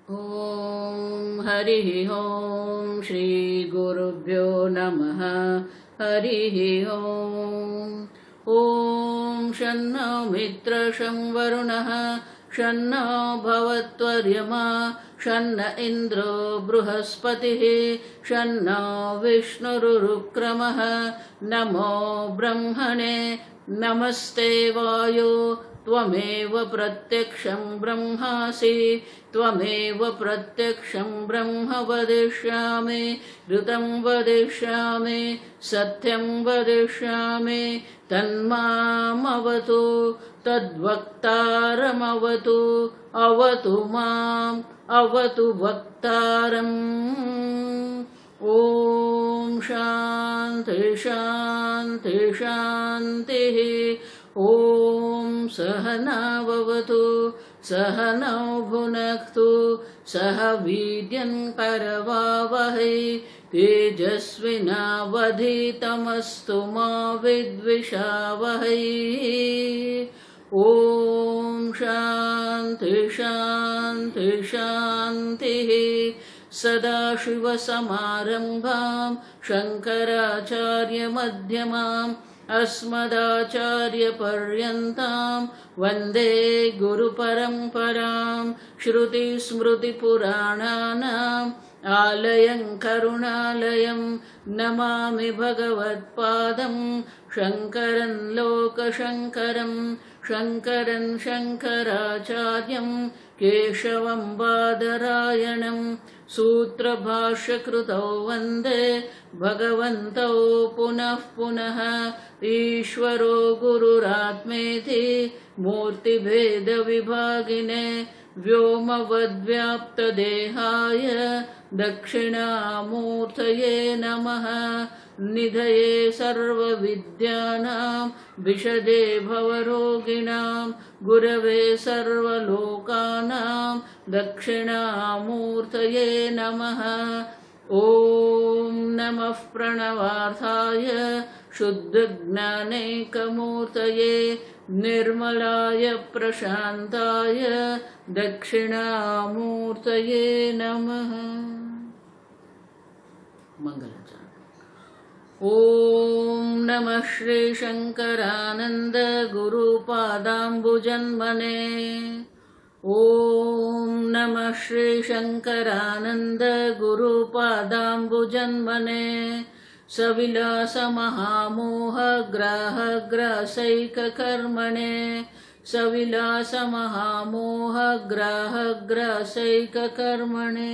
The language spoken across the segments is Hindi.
ॐ हरिः ॐ श्रीगुरुभ्यो नमः। हरिः ॐ। ॐ शन्नो मित्रं शं वरुणः शन्नो भवत्वर्यमा शन्न इन्द्रो बृहस्पतिः शन्नो विष्णुरुक्रमः। नमो ब्रह्मणे नमस्ते वायो त्वमेव प्रत्यक्षं ब्रह्मासि त्वमेव प्रत्यक्षं ब्रह्म वदिष्यामि ऋतं वदिष्यामि सत्यं वदिष्यामि तन्मामवतु तद्वक्तारमवतु अवतु माम् अवतु वक्तारम्। ॐ शान्ति शान्ति शान्तिः। ॐ सहनाववतु सहनौ भुनक्तु सह वीर्यं करवावहै तेजस्विनावधीतमस्तु मा विद्विषावहै। ॐ शान्ति शान्ति शान्तिः। सदाशिवसमारम्भां शङ्कराचार्यमध्यमाम् अस्मदाचार्यपर्यन्तां वन्दे गुरुपरम्परां। श्रुतिस्मृतिपुराणानाम् आलयं करुणालयं नमामि भगवत्पादं शङ्करं लोकशङ्करं शङ्करं शङ्कराचार्यं केशवं बादरायणं सूत्रभाष्यकृतौ वन्दे भगवन्तौ पुनः पुनः। ईश्वरो गुरुरात्मेति मूर्तिभेदविभागिने व्योमवद्व्याप्तदेहाय दक्षिणामूर्तये नमः। निधये सर्वविद्यानां विशदे भवरोगिणां गुरवे सर्वलोकानां दक्षिणामूर्तये नमः। ॐ नमः प्रणवार्थाय शुद्धज्ञानैकमूर्तये निर्मलाय प्रशान्ताय दक्षिणामूर्तये नमः। मंगलाचरण। ॐ नमः श्रीशङ्करानन्द गुरुपादाम्बुजन्मने। ॐ नमः श्रीशङ्करानन्द गुरुपादाम्बुजन्मने। सविलासमहामोहग्राहग्रासैककर्मणे सविलासमहामोहग्राहग्रासैककर्मणे।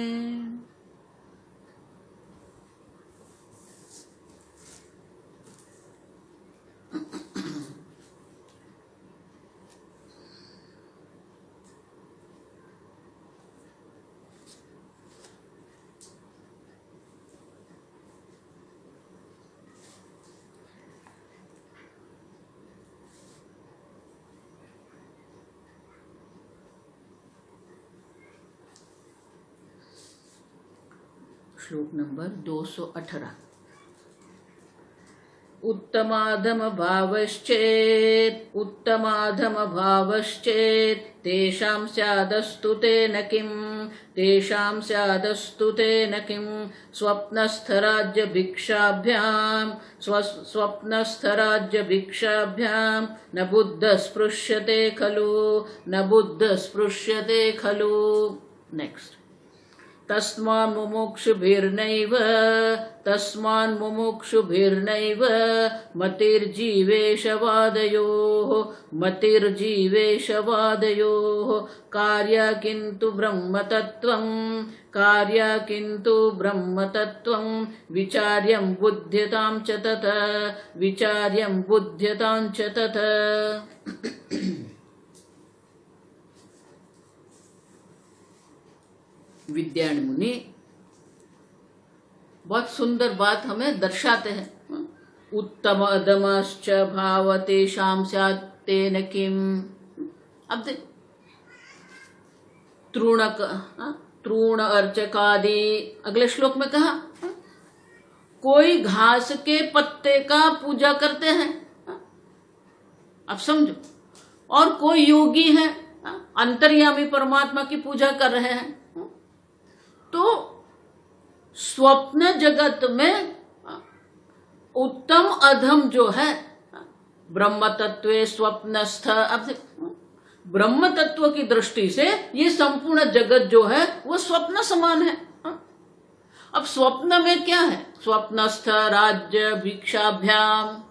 श्लोक नंबर 218। उत्तमाधमभावश्चेत् तेषां स्यादस्तु तेन किम् तेषां स्यादस्तु तेन किम् स्वप्नस्थराज्यभिक्षाभ्यां न बुद्धः स्पृश्यते खलु न बुद्धः स्पृश्यते खलु। नेक्स्ट। तस्मान्मुमुक्षुभिर्नैव मतिर्जीवेशवादयोः कार्या किन्तु ब्रह्मतत्त्वं विचार्यं बुध्यतां च तत्। विद्यायण मुनि बहुत सुंदर बात हमें दर्शाते हैं। उत्तम अधमश्च भाव तेषां स्यात् तेन किम्। अब देख तृण अर्चकादि अगले श्लोक में कहा कोई घास के पत्ते का पूजा करते हैं, अब समझो, और कोई योगी है अंतर्यामी परमात्मा की पूजा कर रहे हैं। तो स्वप्न जगत में उत्तम अधम जो है, ब्रह्म तत्व स्वप्नस्थ, अब ब्रह्म तत्व की दृष्टि से ये संपूर्ण जगत जो है वो स्वप्न समान है। अब स्वप्न में क्या है? स्वप्नस्थ राज्य भिक्षाभ्याम।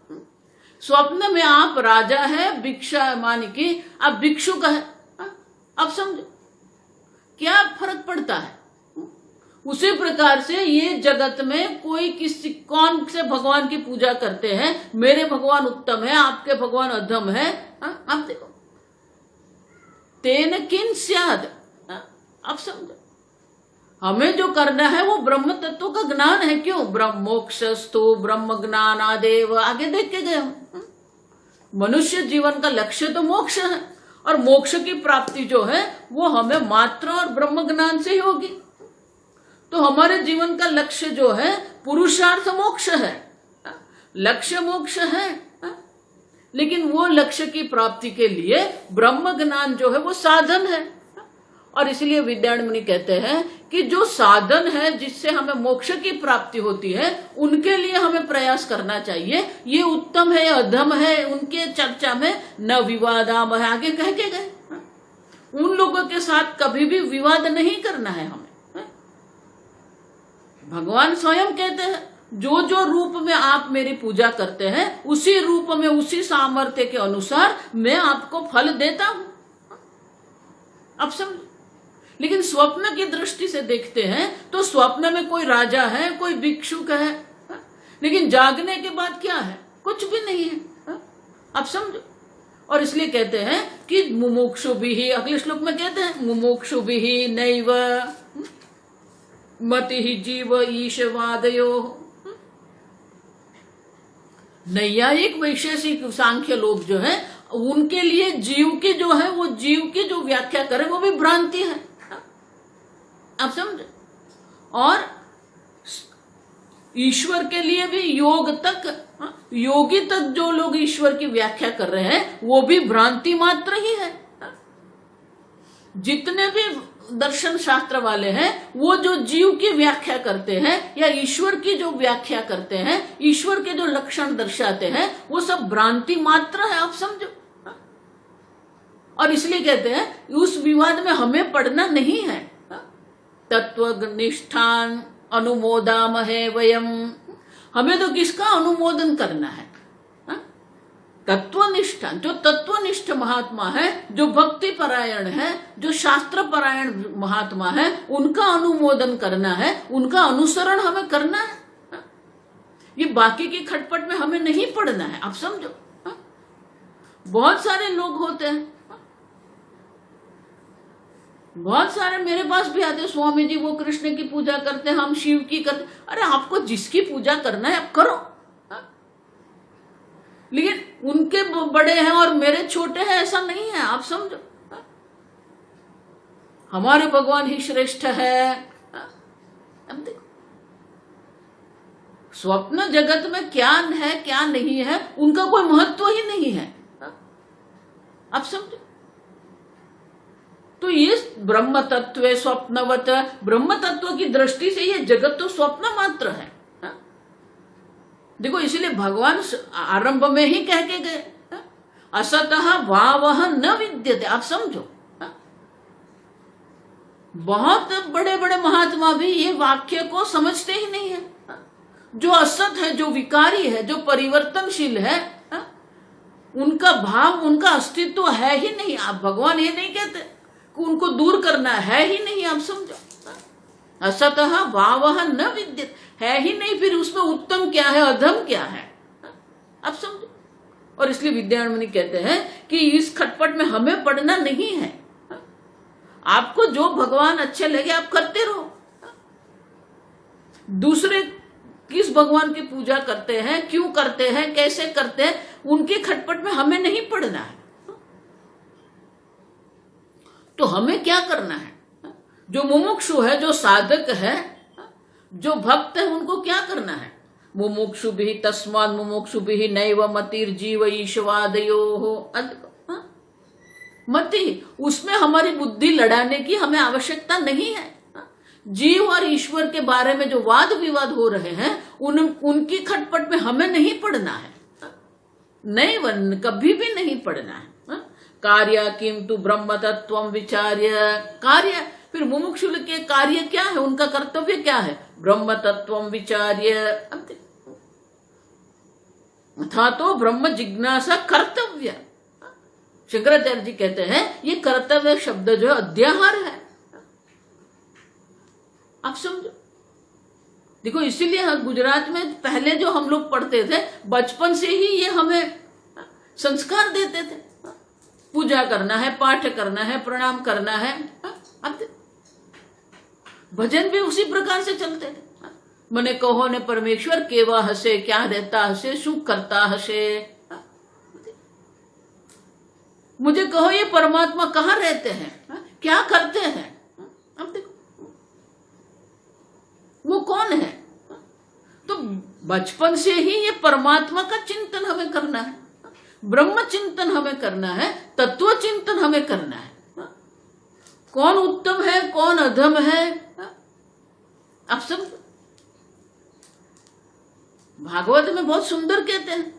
स्वप्न में आप राजा है, भिक्षा मानी कि आप भिक्षुक है। अब समझो क्या फर्क पड़ता है। उसी प्रकार से ये जगत में कोई किसी कौन से भगवान की पूजा करते हैं, मेरे भगवान उत्तम है, आपके भगवान अधम है। आप देखो, तेन किन स्याद। आप समझो, हमें जो करना है वो ब्रह्म तत्व का ज्ञान है। क्यों? ब्रह्म मोक्षस्तु ब्रह्म ज्ञान आदेव, आगे देख के गए हम। मनुष्य जीवन का लक्ष्य तो मोक्ष है, और मोक्ष की प्राप्ति जो है वो हमें मात्र और ब्रह्म ज्ञान से ही होगी। तो हमारे जीवन का लक्ष्य जो है पुरुषार्थ मोक्ष है, लक्ष्य मोक्ष है। लेकिन वो लक्ष्य की प्राप्ति के लिए ब्रह्म ज्ञान जो है वो साधन है। और इसलिए विद्यारण्य मुनि कहते हैं कि जो साधन है जिससे हमें मोक्ष की प्राप्ति होती है, उनके लिए हमें प्रयास करना चाहिए। ये उत्तम है, अधम है, उनके चर्चा में न विवादाम है, आगे कह के गए। उन लोगों के साथ कभी भी विवाद नहीं करना है हमें। भगवान स्वयं कहते हैं, जो जो रूप में आप मेरी पूजा करते हैं उसी रूप में, उसी सामर्थ्य के अनुसार मैं आपको फल देता हूं। अब समझ। लेकिन स्वप्न की दृष्टि से देखते हैं तो स्वप्न में कोई राजा है, कोई भिक्षुक है, लेकिन जागने के बाद क्या है? कुछ भी नहीं है। अब समझो। और इसलिए कहते हैं कि मुमुक्षु भी, अगले श्लोक में कहते हैं मुमुक्षु भी नैव मति जीव ईशवादयो। नैयायिक वैशेषिक सांख्य लोग जो है, उनके लिए जीव की जो है वो जीव की जो व्याख्या करें वो भी भ्रांति है। आप समझे। और ईश्वर के लिए भी योग तक, योगी तक जो लोग ईश्वर की व्याख्या कर रहे हैं वो भी भ्रांति मात्र ही है। जितने भी दर्शन शास्त्र वाले हैं वो जो जीव की व्याख्या करते हैं या ईश्वर की जो व्याख्या करते हैं, ईश्वर के जो लक्षण दर्शाते हैं, वो सब भ्रांति मात्र है। आप समझो। और इसलिए कहते हैं उस विवाद में हमें पढ़ना नहीं है। तत्वनिष्ठान अनुमोदामहे वयम, हमें तो किसका अनुमोदन करना है? तत्वनिष्ठान, जो तत्वनिष्ठ महात्मा है, जो भक्ति परायण है, जो शास्त्र परायण महात्मा है, उनका अनुमोदन करना है, उनका अनुसरण हमें करना है। ये बाकी की खटपट में हमें नहीं पड़ना है। आप समझो। बहुत सारे लोग होते हैं, बहुत सारे मेरे पास भी आते, स्वामी जी वो कृष्ण की पूजा करते हैं, हम शिव की करते। अरे आपको जिसकी पूजा करना है आप करो, लेकिन उनके बड़े हैं और मेरे छोटे हैं ऐसा नहीं है। आप समझो। हमारे भगवान ही श्रेष्ठ है। अब देखो स्वप्न जगत में क्या है क्या नहीं है उनका कोई महत्व ही नहीं है। आप समझो। तो ये ब्रह्म तत्व स्वप्नवत, ब्रह्म तत्व की दृष्टि से ये जगत तो स्वप्न मात्र है। देखो इसलिए भगवान आरंभ में ही कह के गए, असतः भावः न विद्यते। आप समझो। बहुत बड़े बड़े महात्मा भी ये वाक्य को समझते ही नहीं है। जो असत है, जो विकारी है, जो परिवर्तनशील है, उनका भाव, उनका अस्तित्व है ही नहीं। आप भगवान ये नहीं कहते कि उनको दूर करना है ही नहीं। आप समझो। असतः भावः न विद्यते, है ही नहीं, फिर उसमें उत्तम क्या है, अधम क्या है? आप समझो। और इसलिए विद्यारण्य मुनि कहते हैं कि इस खटपट में हमें पड़ना नहीं है। आपको जो भगवान अच्छे लगे आप करते रहो। दूसरे किस भगवान की पूजा करते हैं, क्यों करते हैं, कैसे करते हैं, उनके खटपट में हमें नहीं पड़ना है। तो हमें क्या करना है? जो मुमुक्षु है, जो साधक है, जो भक्त है, उनको क्या करना है? मुमुक्षु भी तस्मात् मुमुक्षु भी नैव मतिर् जीव ईशवादयो मति, उसमें हमारी बुद्धि लड़ाने की हमें आवश्यकता नहीं है। जीव और ईश्वर के बारे में जो वाद विवाद हो रहे हैं उनकी खटपट में हमें नहीं पड़ना है, नहीं, कभी भी नहीं पड़ना है। कार्य किंतु ब्रह्म तत्व विचार्य, कार्य, फिर मुमुक्षु के कार्य क्या है, उनका कर्तव्य क्या है, ब्रह्म तत्व विचार्य, अथा तो ब्रह्म जिज्ञासा कर्तव्य। शंकराचार्य जी कहते हैं ये कर्तव्य शब्द जो अध्याहार है, आप समझो। देखो इसीलिए गुजरात में पहले जो हम लोग पढ़ते थे, बचपन से ही ये हमें संस्कार देते थे, पूजा करना है, पाठ करना है, प्रणाम करना है। अब भजन भी उसी प्रकार से चलते थे। मने कहो ने परमेश्वर केवा हसे, क्या रहता हसे, शू करता हसे। मुझे कहो ये परमात्मा कहाँ रहते हैं, क्या करते हैं। अब देखो वो कौन है। तो बचपन से ही ये परमात्मा का चिंतन हमें करना है, ब्रह्म चिंतन हमें करना है, तत्व चिंतन हमें करना है। कौन उत्तम है, कौन अधम है, आप सब भागवत में बहुत सुंदर कहते हैं,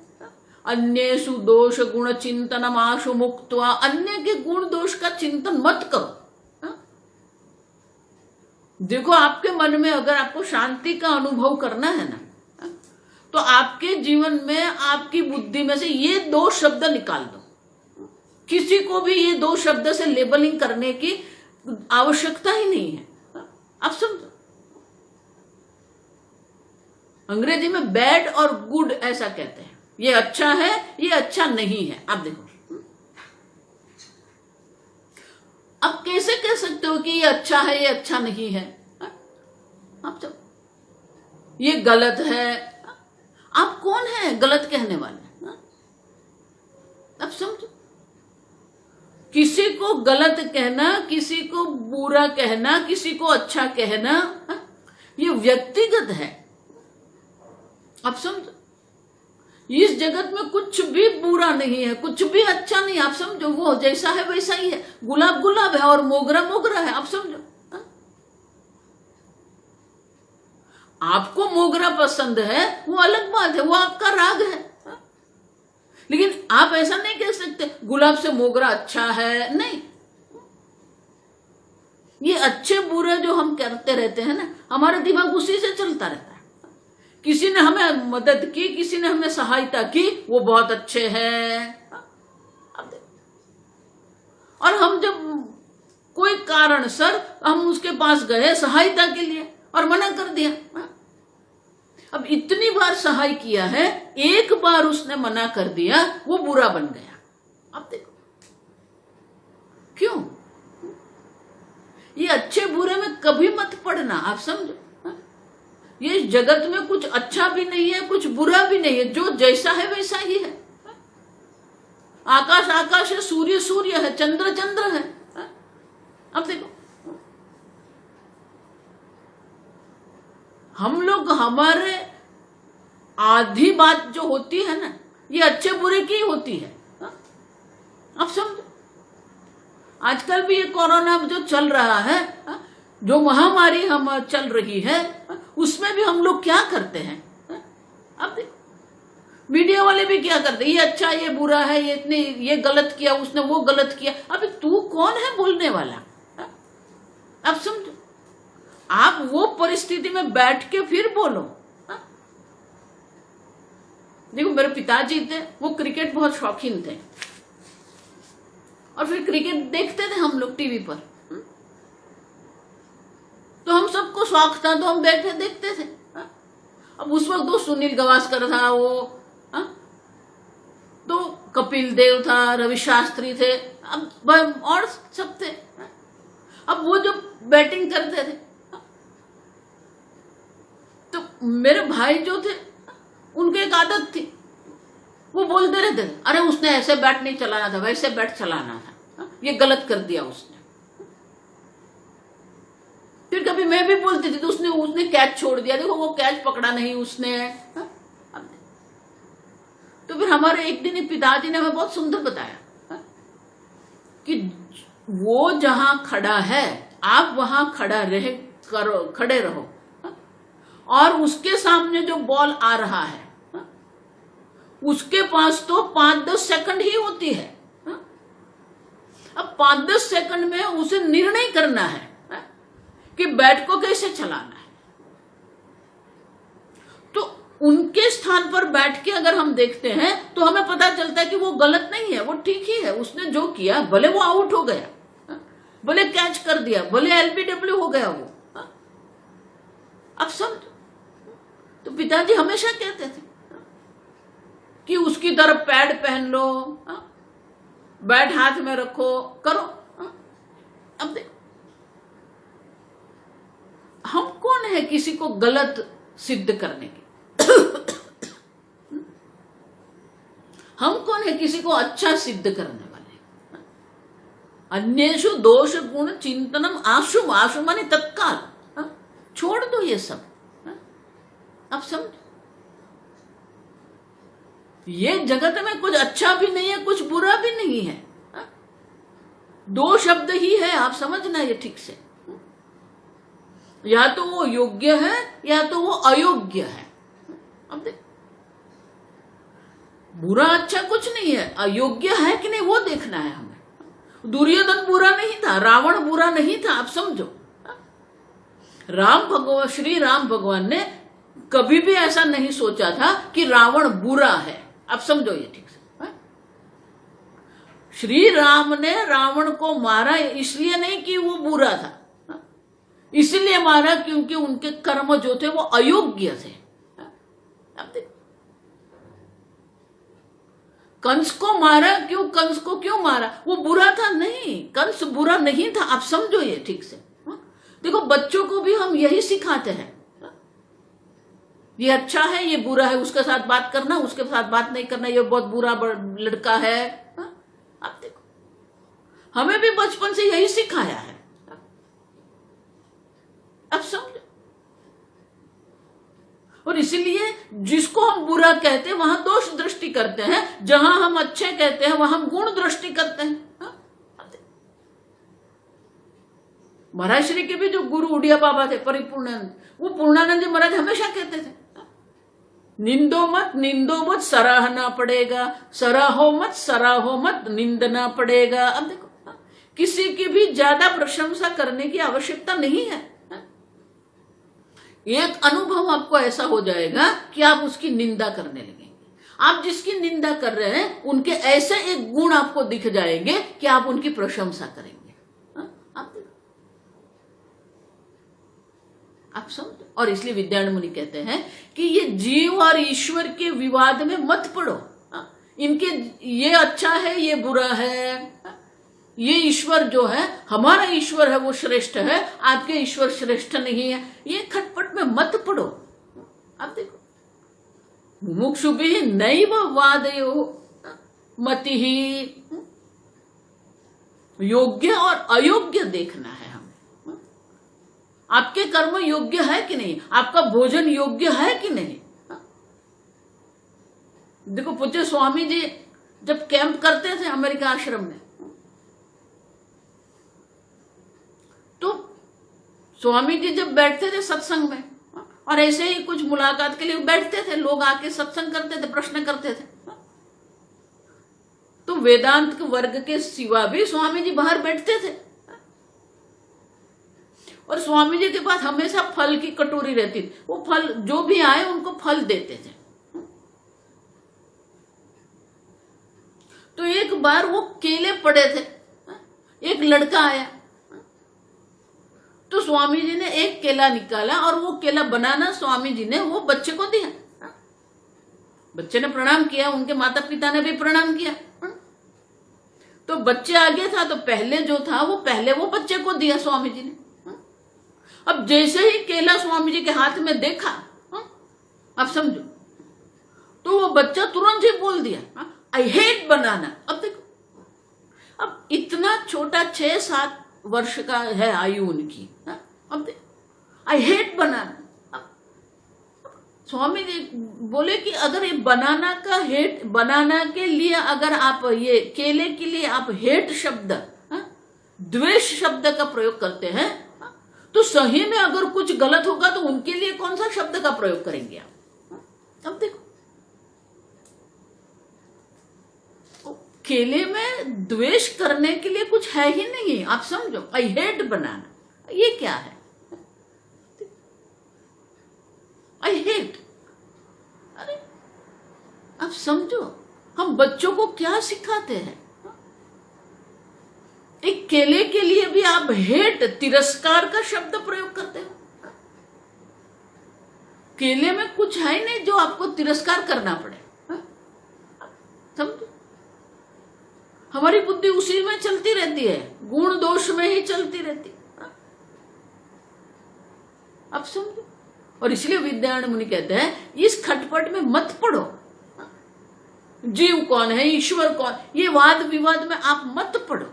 अन्येषु दोष गुण चिंतनम आशु मुक्त्वा, अन्य के गुण दोष का चिंतन मत करो। देखो आपके मन में अगर आपको शांति का अनुभव करना है ना, तो आपके जीवन में आपकी बुद्धि में से ये दो शब्द निकाल दो। किसी को भी ये दो शब्द से लेबलिंग करने की आवश्यकता ही नहीं है, आप समझो। अंग्रेजी में बैड और गुड ऐसा कहते हैं, ये अच्छा है, ये अच्छा नहीं है। आप देखो आप कैसे कह सकते हो कि ये अच्छा है, ये अच्छा नहीं है। आप तो ये गलत है, आप कौन है गलत कहने वाले। आप समझो, किसी को गलत कहना, किसी को बुरा कहना, किसी को अच्छा कहना, ये व्यक्तिगत है। आप समझो, इस जगत में कुछ भी बुरा नहीं है, कुछ भी अच्छा नहीं। आप समझो, वो जैसा है वैसा ही है। गुलाब गुलाब है और मोगरा मोगरा है, आप समझो। आपको मोगरा पसंद है वो अलग बात है, वो आपका राग है। लेकिन आप ऐसा नहीं कह सकते गुलाब से मोगरा अच्छा है, नहीं। ये अच्छे बुरे जो हम करते रहते हैं ना, हमारा दिमाग उसी से चलता रहता है। किसी ने हमें मदद की, किसी ने हमें सहायता की, वो बहुत अच्छे हैं। और हम जब कोई कारण सर हम उसके पास गए सहायता के लिए और मना कर दिया। अब इतनी बार सहाय किया है, एक बार उसने मना कर दिया, वो बुरा बन गया। अब देखो क्यों। ये अच्छे बुरे में कभी मत पड़ना, आप समझो। ये जगत में कुछ अच्छा भी नहीं है, कुछ बुरा भी नहीं है, जो जैसा है वैसा ही है। आकाश आकाश है, सूर्य सूर्य है, चंद्र चंद्र है। अब देखो हम लोग, हमारे आधी बात जो होती है ना, ये अच्छे बुरे की होती है। अब समझो, आजकल भी ये कोरोना जो चल रहा है, जो महामारी हम चल रही है, उसमें भी हम लोग क्या करते हैं। अब देखो मीडिया वाले भी क्या करते हैं, ये अच्छा ये बुरा है, ये इतने ये गलत किया, उसने वो गलत किया। अभी तू कौन है बोलने वाला। अब समझो, आप वो परिस्थिति में बैठ के फिर बोलो। देखो मेरे पिताजी थे, वो क्रिकेट बहुत शौकीन थे और फिर क्रिकेट देखते थे हम लोग टीवी पर। तो हम सबको शौक था, तो हम बैठे देखते थे। अब उस वक्त तो सुनील गावस्कर था, वो तो कपिल देव था, रवि शास्त्री थे, अब और सब थे। अब वो जो बैटिंग करते थे, तो मेरे भाई जो थे उनकी एक आदत थी, वो बोलते रहते थे, अरे उसने ऐसे बैट नहीं चलाना था, वैसे बैट चलाना था, ये गलत कर दिया उसने। फिर कभी मैं भी बोलती थी, तो उसने कैच छोड़ दिया, देखो वो कैच पकड़ा नहीं उसने। तो फिर हमारे एक दिन पिताजी ने हमें बहुत सुंदर बताया कि वो जहां खड़ा है, आप वहां करो, खड़े रहो, और उसके सामने जो बॉल आ रहा है उसके पास तो 5-10 सेकंड ही होती है। अब 5-10 सेकंड में उसे निर्णय करना है कि बैट को कैसे चलाना है। तो उनके स्थान पर बैठ के अगर हम देखते हैं तो हमें पता चलता है कि वो गलत नहीं है, वो ठीक ही है। उसने जो किया, भले वो आउट हो गया, भले कैच कर दिया, भले एलबीडब्ल्यू हो गया वो। अब समझो, तो पिताजी हमेशा कहते थे कि उसकी तरफ पैड पहन लो, बैट हाथ में रखो, करो। अब देखो, हम कौन है किसी को गलत सिद्ध करने के? हम कौन है किसी को अच्छा सिद्ध करने वाले? अन्येषु दोष गुण चिंतनम आशु, आशु माने तत्काल, छोड़ दो ये सब। अब समझ, ये जगत में कुछ अच्छा भी नहीं है, कुछ बुरा भी नहीं है, दो शब्द ही है। आप समझना ये ठीक से, या तो वो योग्य है या तो वो अयोग्य है। अब देख, बुरा अच्छा कुछ नहीं है, अयोग्य है कि नहीं वो देखना है हमें। दुर्योधन बुरा नहीं था, रावण बुरा नहीं था। आप समझो, श्री राम भगवान ने कभी भी ऐसा नहीं सोचा था कि रावण बुरा है। अब समझो ये ठीक से, श्री राम ने रावण को मारा इसलिए नहीं कि वो बुरा था, इसलिए मारा क्योंकि उनके कर्म जो थे वो अयोग्य थे। अब देखो, कंस को मारा क्यों? कंस को क्यों मारा? वो बुरा था? नहीं, कंस बुरा नहीं था। आप समझो ये ठीक से। देखो, बच्चों को भी हम यही सिखाते हैं, ये अच्छा है, ये बुरा है, उसके साथ बात करना, उसके साथ बात नहीं करना, ये बहुत बुरा लड़का है। आप देखो, हमें भी बचपन से यही सिखाया है। अब समझो, और इसीलिए जिसको हम बुरा कहते हैं वहां दोष दृष्टि करते हैं, जहां हम अच्छे कहते हैं वहां गुण दृष्टि करते हैं। महाराज श्री के भी जो गुरु उड़िया बाबा थे, परिपूर्णानंद, वो पूर्णानंद जी महाराज हमेशा कहते थे, निंदो मत सराहना पड़ेगा, सराहो मत निंदना पड़ेगा। अब देखो, किसी की भी ज्यादा प्रशंसा करने की आवश्यकता नहीं है। एक अनुभव आपको ऐसा हो जाएगा कि आप उसकी निंदा करने लगेंगे। आप जिसकी निंदा कर रहे हैं उनके ऐसे एक गुण आपको दिख जाएंगे कि आप उनकी प्रशंसा करेंगे। आप समझो, और इसलिए विद्यारण्य मुनि कहते हैं कि ये जीव और ईश्वर के विवाद में मत पड़ो। इनके ये अच्छा है, ये बुरा है, ये ईश्वर जो है, हमारा ईश्वर है वो श्रेष्ठ है, आपके ईश्वर श्रेष्ठ नहीं है, ये खटपट में मत पड़ो। आप देखो, मुमुक्षु भी नैव वादयो मति ही, योग्य और अयोग्य देखना है। आपके कर्म योग्य है कि नहीं, आपका भोजन योग्य है कि नहीं। देखो, पूज्य स्वामी जी जब कैंप करते थे अमेरिका आश्रम में, तो स्वामी जी जब बैठते थे सत्संग में, और ऐसे ही कुछ मुलाकात के लिए बैठते थे, लोग आके सत्संग करते थे, प्रश्न करते थे, तो वेदांत के वर्ग के सिवा भी स्वामी जी बाहर बैठते थे, और स्वामी जी के पास हमेशा फल की कटोरी रहती थी। वो फल जो भी आए उनको फल देते थे। तो एक बार वो केले पड़े थे, एक लड़का आया, तो स्वामी जी ने एक केला निकाला और वो केला बनाना स्वामी जी ने वो बच्चे को दिया। बच्चे ने प्रणाम किया, उनके माता पिता ने भी प्रणाम किया। तो बच्चे आगे था, तो पहले जो था वो पहले वो बच्चे को दिया स्वामी जी ने। अब जैसे ही केला स्वामी जी के हाथ में देखा, अब समझो, तो वो बच्चा तुरंत ही बोल दिया, आई हेट बनाना। अब देखो, अब इतना छोटा 6-7 वर्ष का है आयु उनकी। अब देखो, आई हेट बनाना। स्वामी जी बोले कि अगर ये बनाना का हेट, बनाना के लिए अगर आप ये केले के लिए आप हेट शब्द, द्वेष शब्द का प्रयोग करते हैं, तो सही में अगर कुछ गलत होगा तो उनके लिए कौन सा शब्द का प्रयोग करेंगे आप? अब देखो, केले में द्वेष करने के लिए कुछ है ही नहीं। आप समझो, आई हेट बनाना, ये क्या है? आई हेट, अरे आप समझो, हम बच्चों को क्या सिखाते हैं? एक केले के लिए भी आप हेट, तिरस्कार का शब्द प्रयोग करते हो। केले में कुछ है नहीं जो आपको तिरस्कार करना पड़े। समझो, हमारी बुद्धि उसी में चलती रहती है, गुण दोष में ही चलती रहती। अब समझो, और इसलिए विद्यारण्य मुनि कहते हैं इस खटपट में मत पड़ो। जीव कौन है, ईश्वर कौन, ये वाद विवाद में आप मत पड़ो।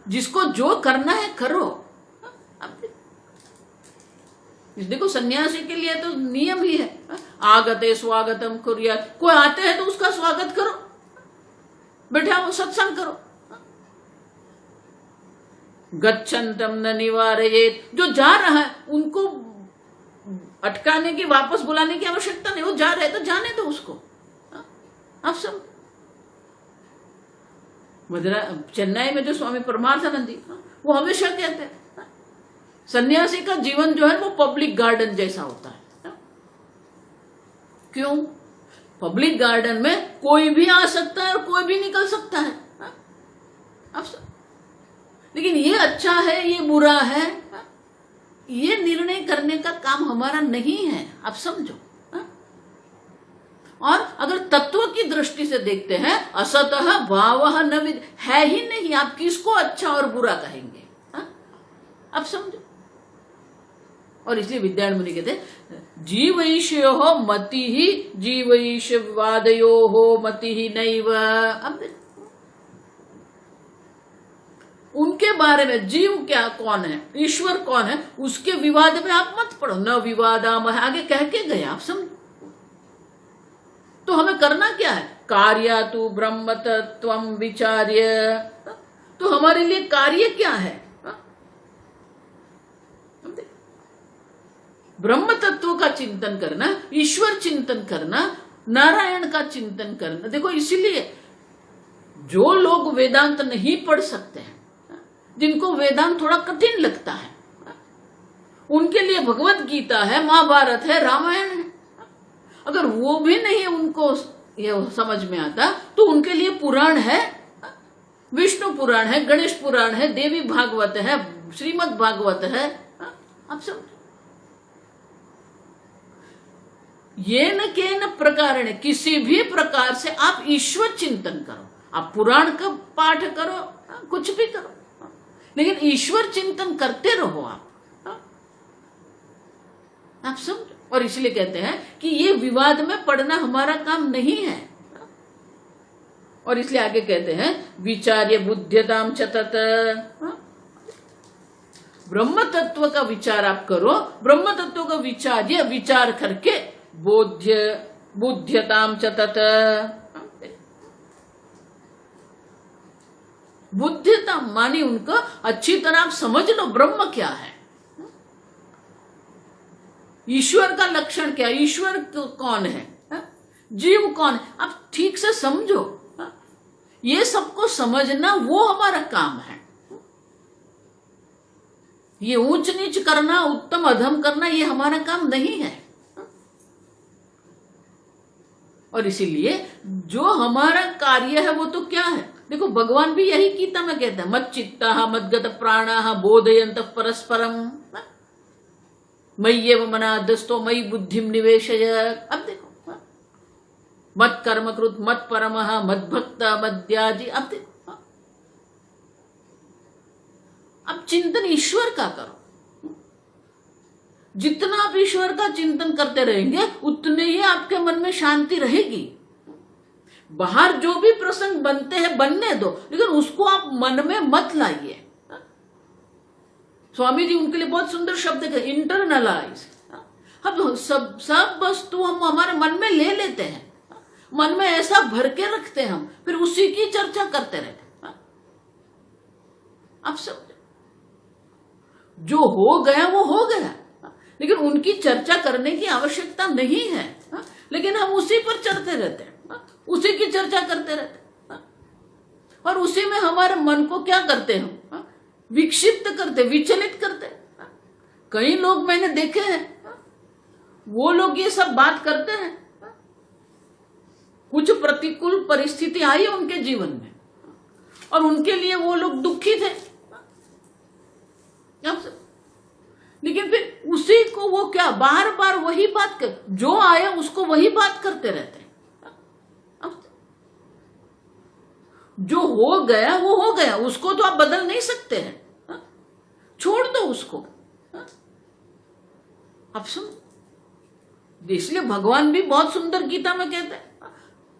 जिसको जो करना है करो। अब देखो, सन्यासी के लिए तो नियम ही है, आगते स्वागतम कुर्यात्। कोई आते हैं तो उसका स्वागत करो, बैठा सत्संग करो। गच्छन्तम न निवारयेत्, जो जा रहा है उनको अटकाने की, वापस बुलाने की आवश्यकता नहीं। वो जा रहे तो जाने दो उसको। आप सब चेन्नई में जो स्वामी परमार्थानंद जी, वो हमेशा कहते हैं सन्यासी का जीवन जो है वो पब्लिक गार्डन जैसा होता है। क्यों? पब्लिक गार्डन में कोई भी आ सकता है और कोई भी निकल सकता है। अब लेकिन ये अच्छा है, ये बुरा है, ये निर्णय करने का काम हमारा नहीं है। आप समझो। और अगर तत्व की दृष्टि से देखते हैं, असतः भावः न विद्यते, है ही नहीं, आप किसको अच्छा और बुरा कहेंगे? अब समझो। और इसलिए विद्यारण्य मुनि कहते हैं जीवैषयो मति ही जीवैष विवादयो मति ही नैव। अब उनके बारे में जीव क्या कौन है, ईश्वर कौन है, उसके विवाद में आप मत पड़ो। न विवादामः, आगे कह के गए। आप समझो। तो हमें करना क्या है? कार्या तु ब्रह्म तत्वम विचार्य। तो हमारे लिए कार्य क्या है? ब्रह्म तत्व का चिंतन करना, ईश्वर चिंतन करना, नारायण का चिंतन करना। देखो, इसीलिए जो लोग वेदांत नहीं पढ़ सकते हैं, जिनको वेदांत थोड़ा कठिन लगता है, उनके लिए भगवत गीता है, महाभारत है, रामायण है। अगर वो भी नहीं उनको ये समझ में आता तो उनके लिए पुराण है, विष्णु पुराण है, गणेश पुराण है, देवी भागवत है, श्रीमद् भागवत है। आप समझो। ये न के न प्रकार, किसी भी प्रकार से आप ईश्वर चिंतन करो। आप पुराण का पाठ करो, कुछ भी करो, लेकिन ईश्वर चिंतन करते रहो आप समझो। और इसलिए कहते हैं कि ये विवाद में पड़ना हमारा काम नहीं है। और इसलिए आगे कहते हैं विचार्य बुद्ध्यताम च तत्। ब्रह्म तत्व का विचार आप करो, ब्रह्म तत्व का विचार करके बुद्ध्यताम च तत्। बुद्धिता मानी उनको अच्छी तरह आप समझ लो ब्रह्म क्या है, ईश्वर का लक्षण क्या, ईश्वर कौन है, जीव कौन है, आप ठीक से समझो। ये सबको समझना वो हमारा काम है। ये ऊंच नीच करना, उत्तम अधम करना, ये हमारा काम नहीं है। और इसीलिए जो हमारा कार्य है वो तो क्या है? देखो, भगवान भी यही गीता में कहते हैं, मत चित्ता मद्गत प्राणा बोधयंत परस्परम मय्येव मनादस्तो मयि बुद्धिम निवेशय। अब देखो, मत कर्म कृत मत परमः मत भक्त मद्याजी। अब देखो, अब चिंतन ईश्वर का करो। जितना आप ईश्वर का चिंतन करते रहेंगे उतने ही आपके मन में शांति रहेगी। बाहर जो भी प्रसंग बनते हैं बनने दो, लेकिन उसको आप मन में मत लाइए। स्वामी जी उनके लिए बहुत सुंदर शब्द है, इंटरनलाइज। अब सब वस्तु हम हमारे मन में ले लेते हैं, मन में ऐसा भर के रखते हैं, हम फिर उसी की चर्चा करते रहते हैं। अब समझो, जो हो गया वो हो गया, लेकिन उनकी चर्चा करने की आवश्यकता नहीं है। लेकिन हम उसी पर चढ़ते रहते हैं, उसी की चर्चा करते रहते हैं, और उसी में हमारे मन को क्या करते हैं, विक्षिप्त करते, विचलित करते। कई लोग मैंने देखे हैं, वो लोग ये सब बात करते हैं, कुछ प्रतिकूल परिस्थिति आई उनके जीवन में और उनके लिए वो लोग दुखी थे, लेकिन फिर उसी को वो क्या बार बार वही बात कर, जो आया उसको वही बात करते रहते हैं। जो हो गया वो हो गया, उसको तो आप बदल नहीं सकते हैं, छोड़ दो उसको। आप सुन, इसलिए भगवान भी बहुत सुंदर गीता में कहते हैं,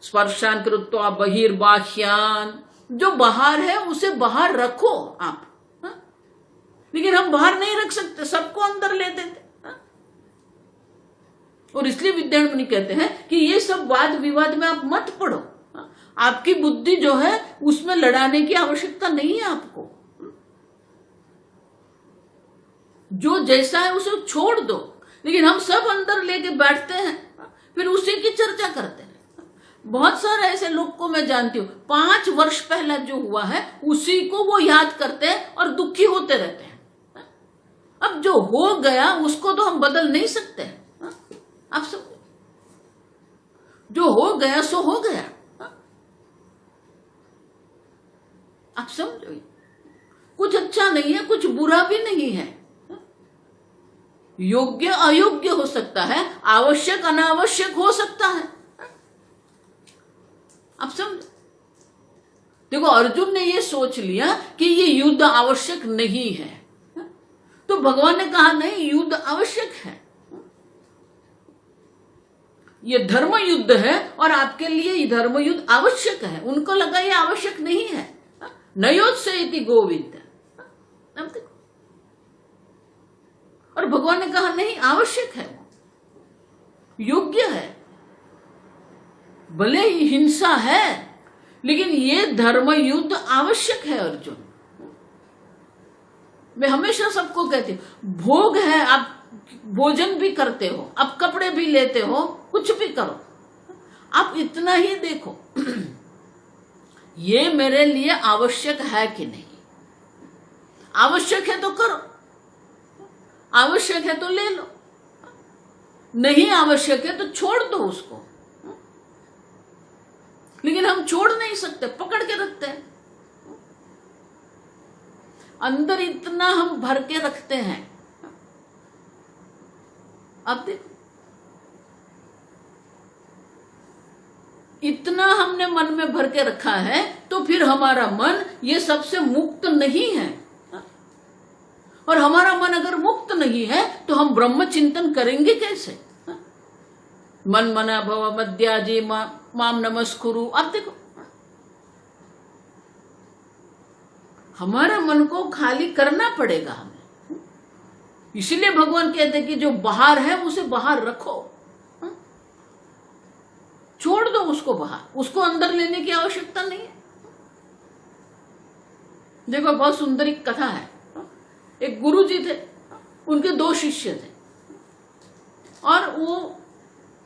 स्पर्शान कृत्वा बहिर्बाह्यान, जो बाहर है उसे बाहर रखो आप। लेकिन हम बाहर नहीं रख सकते, सबको अंदर ले देते। और इसलिए विद्यारण्य कहते हैं कि ये सब वाद विवाद में आप मत पड़ो, आपकी बुद्धि जो है उसमें लड़ाने की आवश्यकता नहीं है आपको। जो जैसा है उसे छोड़ दो, लेकिन हम सब अंदर लेके बैठते हैं, फिर उसी की चर्चा करते हैं। बहुत सारे ऐसे लोग को मैं जानती हूँ, 5 वर्ष पहला जो हुआ है उसी को वो याद करते हैं और दुखी होते रहते हैं। अब जो हो गया उसको तो हम बदल नहीं सकते, आप सब, जो हो गया सो हो गया, आप समझो। कुछ अच्छा नहीं है, कुछ बुरा भी नहीं है, योग्य अयोग्य हो सकता है, आवश्यक अनावश्यक हो सकता है, आप समझो। देखो, अर्जुन ने ये सोच लिया कि ये युद्ध आवश्यक नहीं है, तो भगवान ने कहा नहीं, युद्ध आवश्यक है, ये धर्म युद्ध है और आपके लिए ये धर्म युद्ध आवश्यक है। उनको लगा ये आवश्यक नहीं है, नयोत्सयति गोविंद। और भगवान ने कहा नहीं, आवश्यक है, योग्य है, भले ही हिंसा है, लेकिन ये धर्म युद्ध आवश्यक है। अर्जुन, मैं हमेशा सबको कहती हूं, भोग है, आप भोजन भी करते हो, आप कपड़े भी लेते हो, कुछ भी करो, आप इतना ही देखो ये मेरे लिए आवश्यक है कि नहीं। आवश्यक है तो करो, आवश्यक है तो ले लो, नहीं आवश्यक है तो छोड़ दो उसको। लेकिन हम छोड़ नहीं सकते, पकड़ के रखते हैं, अंदर इतना हम भर के रखते हैं। अब देखो, इतना हमने मन में भर के रखा है, तो फिर हमारा मन ये सबसे मुक्त नहीं है। और हमारा मन अगर मुक्त नहीं है तो हम ब्रह्म चिंतन करेंगे कैसे? मन मना भव मद्याजी माम नमस्कुरु। अब देखो, हमारा मन को खाली करना पड़ेगा हमें। इसीलिए भगवान कहते हैं कि जो बाहर है उसे बाहर रखो, छोड़ दो उसको बाहर, उसको अंदर लेने की आवश्यकता नहीं है। देखो, बहुत सुंदर एक कथा है। एक गुरु जी थे, उनके 2 शिष्य थे, और वो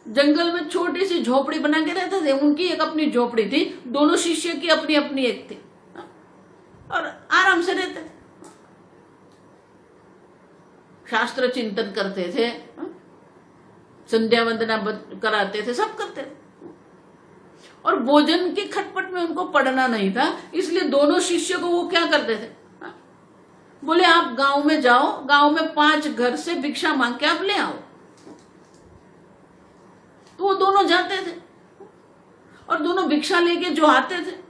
जंगल में छोटी सी झोपड़ी बना के रहते थे। उनकी एक अपनी झोपड़ी थी, दोनों शिष्य की अपनी अपनी एक थी, और आराम से रहते थे, शास्त्र चिंतन करते थे, संध्या वंदना कराते थे, सब करते थे। और भोजन की खटपट में उनको पढ़ना नहीं था, इसलिए दोनों शिष्य को वो क्या करते थे, बोले आप गांव में जाओ, गांव में 5 घर से भिक्षा मांग के आप ले आओ। तो वो दोनों जाते थे, और दोनों भिक्षा लेके जो आते थे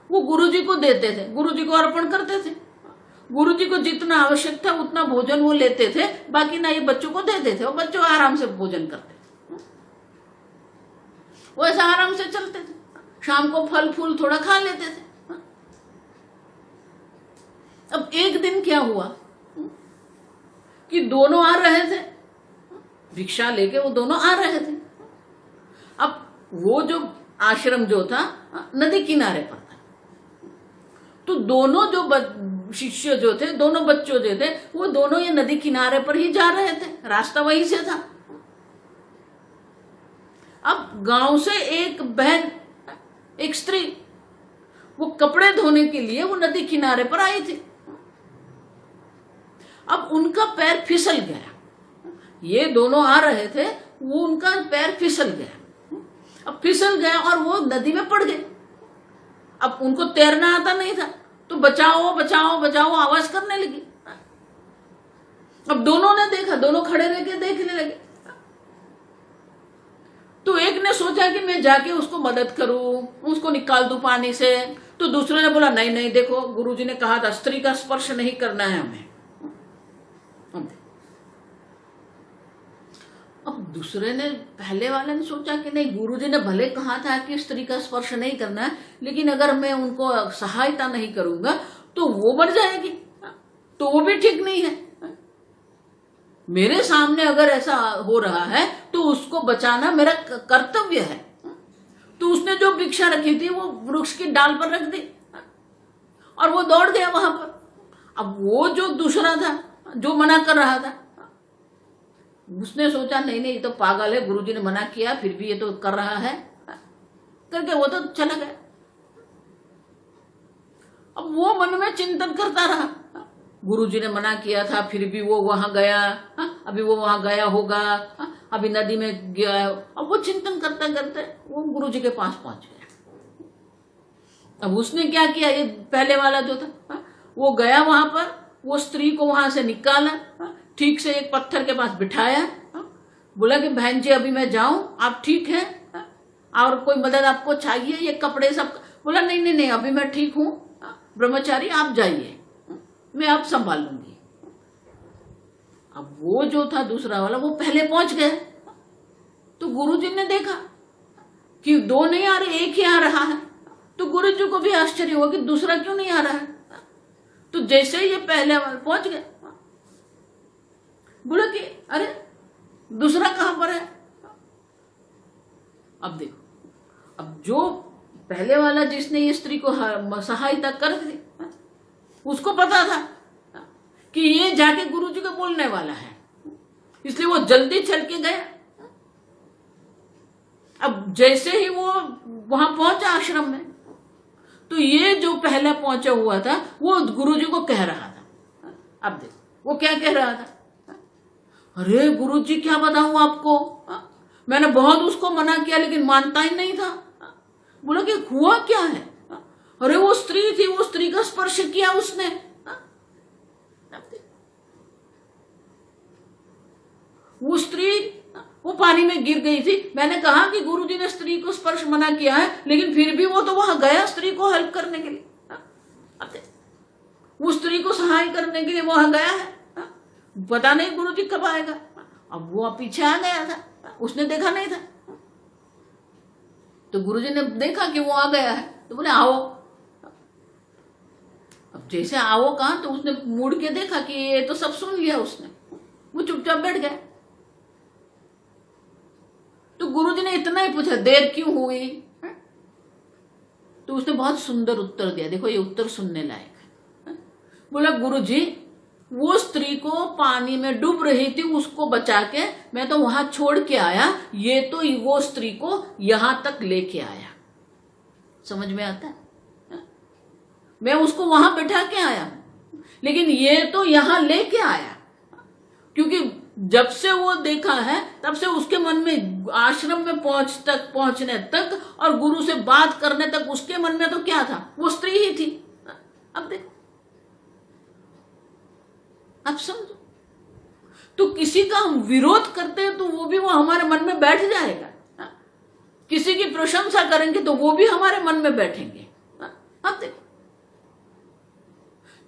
वो गुरुजी को देते थे, गुरुजी को अर्पण करते थे। गुरुजी को जितना आवश्यक था उतना भोजन वो लेते थे, बाकी ना ये बच्चों को देते थे, और बच्चों आराम से भोजन करते थे। वो ऐसा आराम से चलते थे, शाम को फल फूल थोड़ा खा लेते थे। अब एक दिन क्या हुआ कि दोनों आ रहे थे, भिक्षा लेके वो दोनों आ रहे थे। अब वो जो आश्रम जो था नदी किनारे पर था, तो दोनों जो शिष्य जो थे, दोनों बच्चों जो थे, वो दोनों ये नदी किनारे पर ही जा रहे थे, रास्ता वहीं से था। अब गांव से एक बहन, एक स्त्री, वो कपड़े धोने के लिए वो नदी किनारे पर आई थी। अब उनका पैर फिसल गया, ये दोनों आ रहे थे, वो उनका पैर फिसल गया। अब फिसल गया और वो नदी में पड़ गए। अब उनको तैरना आता नहीं था, तो बचाओ बचाओ बचाओ आवाज करने लगी। अब दोनों ने देखा, दोनों खड़े रह के देखने लगे। तो एक ने सोचा कि मैं जाके उसको मदद करूं, उसको निकाल दूं पानी से। तो दूसरे ने बोला नहीं नहीं, देखो गुरुजी ने कहा था स्त्री का स्पर्श नहीं करना है हमें। अब दूसरे ने, पहले वाले ने सोचा कि नहीं, गुरुजी ने भले कहा था कि स्त्री का स्पर्श नहीं करना है, लेकिन अगर मैं उनको सहायता नहीं करूंगा तो वो मर जाएगी, तो वो भी ठीक नहीं है। मेरे सामने अगर ऐसा हो रहा है तो उसको बचाना मेरा कर्तव्य है। तो उसने जो भिक्षा रखी थी वो वृक्ष की डाल पर रख दी और वो दौड़ गया वहां पर। अब वो जो दूसरा था, जो मना कर रहा था, उसने सोचा नहीं नहीं, ये तो पागल है, गुरुजी ने मना किया फिर भी ये तो कर रहा है, करके वो तो चला गया। अब वो मन में चिंतन करता रहा, गुरुजी ने मना किया था फिर भी वो वहां गया, अभी वो वहां गया होगा, अभी नदी में गया। अब वो चिंतन करते करते वो गुरुजी के पास पहुंच गया। अब उसने क्या किया, ये पहले वाला जो था, वो गया वहां पर, वो स्त्री को वहां से निकाला, ठीक से एक पत्थर के पास बिठाया, बोला कि बहन जी अभी मैं जाऊं, आप ठीक हैं और कोई मदद आपको चाहिए, ये कपड़े सब। बोला नहीं नहीं नहीं, अभी मैं ठीक हूं ब्रह्मचारी, आप जाइए, मैं अब संभाल लूंगी। अब वो जो था दूसरा वाला, वो पहले पहुंच गया। तो गुरुजी ने देखा कि दो नहीं आ रहे, एक ही आ रहा है। तो गुरुजी को भी आश्चर्य हुआ कि दूसरा क्यों नहीं आ रहा है। तो जैसे ही ये पहले वाला पहुंच गया, बोला कि अरे दूसरा कहां पर है। अब देखो, अब जो पहले वाला जिसने ये स्त्री को सहायता कर दी, उसको पता था कि ये जाके गुरुजी को बोलने वाला है, इसलिए वो जल्दी चल के गया। अब जैसे ही वो वहां पहुंचा आश्रम में, तो ये जो पहले पहुंचा हुआ था वो गुरुजी को कह रहा था। अब देखो वो क्या कह रहा था, अरे गुरुजी क्या बताऊं आपको, मैंने बहुत उसको मना किया लेकिन मानता ही नहीं था। बोला कि हुआ क्या है, अरे वो स्त्री थी, वो स्त्री का स्पर्श किया उसने। वो स्त्री वो पानी में गिर गई थी। मैंने कहा कि गुरुजी ने स्त्री को स्पर्श मना किया है, लेकिन फिर भी वो तो वहां गया स्त्री को हेल्प करने के लिए। वो स्त्री को सहाय करने के लिए वहां गया है, पता नहीं गुरुजी कब आएगा। अब वो पीछे आ गया था, उसने देखा नहीं था। तो गुरुजी ने देखा कि वो आ गया है, तो बोले आओ। अब जैसे आओ कहा, तो उसने मुड़ के देखा कि ये तो सब सुन लिया उसने, वो चुपचाप बैठ गया। तो गुरुजी ने इतना ही पूछा देर क्यों हुई, तो उसने बहुत सुंदर उत्तर दिया। देखो ये उत्तर सुनने लायक है। बोला गुरुजी, वो स्त्री को पानी में डूब रही थी, उसको बचा के मैं तो वहां छोड़ के आया, ये तो वो स्त्री को यहां तक लेके आया। समझ में आता है? मैं उसको वहां बैठा के आया, लेकिन ये तो यहां लेके आया, क्योंकि जब से वो देखा है तब से उसके मन में आश्रम में पहुंचने तक और गुरु से बात करने तक उसके मन में तो क्या था, वो स्त्री ही थी। अब देखो, अब समझो, तो किसी का हम विरोध करते हैं तो वो भी वो हमारे मन में बैठ जाएगा, किसी की प्रशंसा करेंगे तो वो भी हमारे मन में बैठेंगे। अब देखो,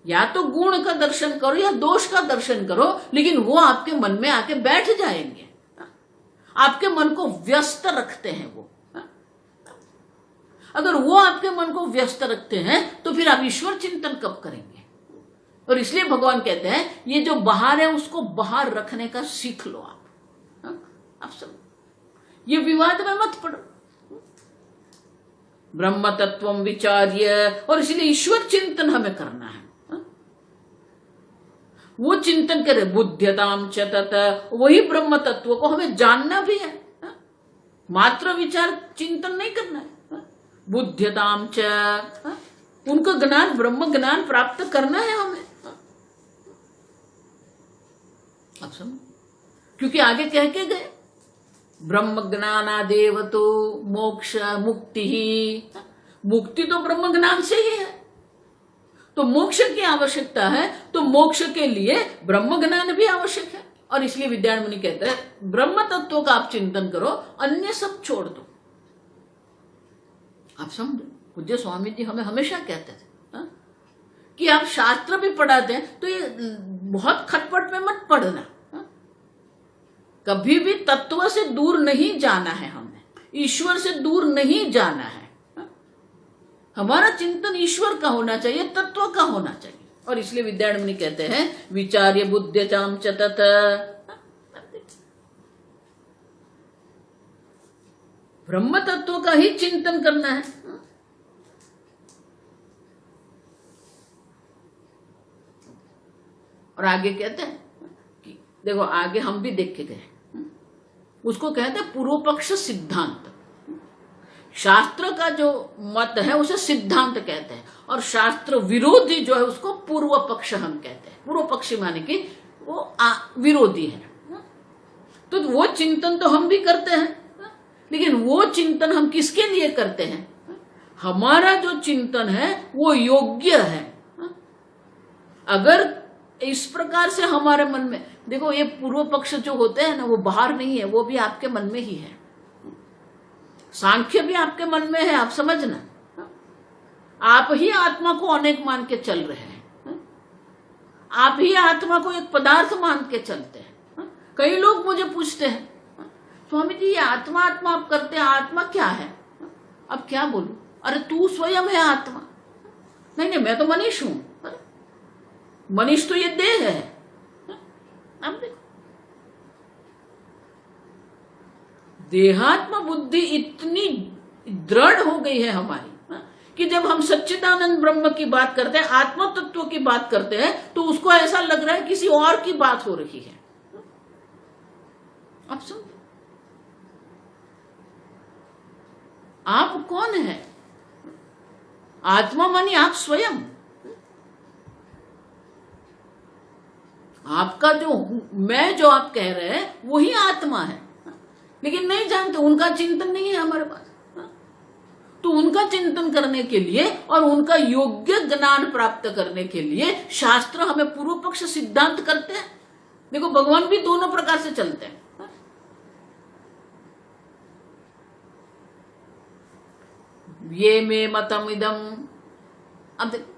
या तो गुण का दर्शन करो या दोष का दर्शन करो, लेकिन वो आपके मन में आके बैठ जाएंगे, आपके मन को व्यस्त रखते हैं वो। अगर वो आपके मन को व्यस्त रखते हैं तो फिर आप ईश्वर चिंतन कब करेंगे? और इसलिए भगवान कहते हैं ये जो बाहर है उसको बाहर रखने का सीख लो आप सब, ये विवाद में मत पड़ो, ब्रह्म तत्वम विचार्य। और इसलिए ईश्वर चिंतन हमें करना है। वो चिंतन करे। बुद्ध्यताम च तत, वही ब्रह्म तत्व को हमें जानना भी है, मात्र विचार चिंतन नहीं करना है। बुद्ध्यताम च, उनका ज्ञान, ब्रह्म ज्ञान प्राप्त करना है हमें। अब समझ, क्योंकि आगे कह के गए ब्रह्म ज्ञानादेव तो मोक्ष मुक्ति ही, मुक्ति तो ब्रह्म ज्ञान से ही है। तो मोक्ष की आवश्यकता है, तो मोक्ष के लिए ब्रह्म ज्ञान भी आवश्यक है। और इसलिए विद्यारण्य मुनि कहते हैं ब्रह्म तत्व का आप चिंतन करो, अन्य सब छोड़ दो। आप समझो, पूज्य स्वामी जी हमें हमेशा कहते थे कि आप शास्त्र भी पढ़ाते हैं तो ये बहुत खटपट में मत पढ़ना। कभी भी तत्व से दूर नहीं जाना है, हमें ईश्वर से दूर नहीं जाना है। हमारा चिंतन ईश्वर का होना चाहिए, तत्व का होना चाहिए। और इसलिए विद्यारण्य मुनि कहते हैं विचार्य बुद्ध्यताम च तत, ब्रह्म तत्व का ही चिंतन करना है। और आगे कहते हैं कि देखो, आगे हम भी देख के गए, उसको कहते हैं पूर्व पक्ष सिद्धांत। शास्त्र का जो मत है उसे सिद्धांत कहते हैं, और शास्त्र विरोधी जो है उसको पूर्व पक्ष हम कहते हैं। पूर्व पक्षी माने कि वो विरोधी है। तो वो चिंतन तो हम भी करते हैं, लेकिन वो चिंतन हम किसके लिए करते हैं? हमारा जो चिंतन है वो योग्य है। अगर इस प्रकार से हमारे मन में, देखो ये पूर्व पक्ष जो होते हैं ना, वो बाहर नहीं है, वो भी आपके मन में ही है। सांख्य भी आपके मन में है, आप समझना। आप ही आत्मा को अनेक मान के चल रहे हैं, आप ही आत्मा को एक पदार्थ मान के चलते हैं। कई लोग मुझे पूछते हैं स्वामी जी ये आत्मा आत्मा आप करते हैं, आत्मा क्या है? अब क्या बोलूं? अरे तू स्वयं है आत्मा। नहीं नहीं, मैं तो मनीष हूं। मनीष तो ये देह है। अब देखो, देहात्म बुद्धि इतनी दृढ़ हो गई है हमारी कि जब हम सच्चिदानंद ब्रह्म की बात करते हैं, आत्म तत्व की बात करते हैं, तो उसको ऐसा लग रहा है किसी और की बात हो रही है। अब समझो, आप कौन है? आत्मा मानी आप स्वयं। आपका जो मैं जो आप कह रहे हैं वही आत्मा है, लेकिन नहीं जानते, उनका चिंतन नहीं है हमारे पास। तो उनका चिंतन करने के लिए और उनका योग्य ज्ञान प्राप्त करने के लिए शास्त्र हमें पूर्व पक्ष सिद्धांत करते हैं। देखो, भगवान भी दोनों प्रकार से चलते हैं। ये मे मतम इदम। अब देखो,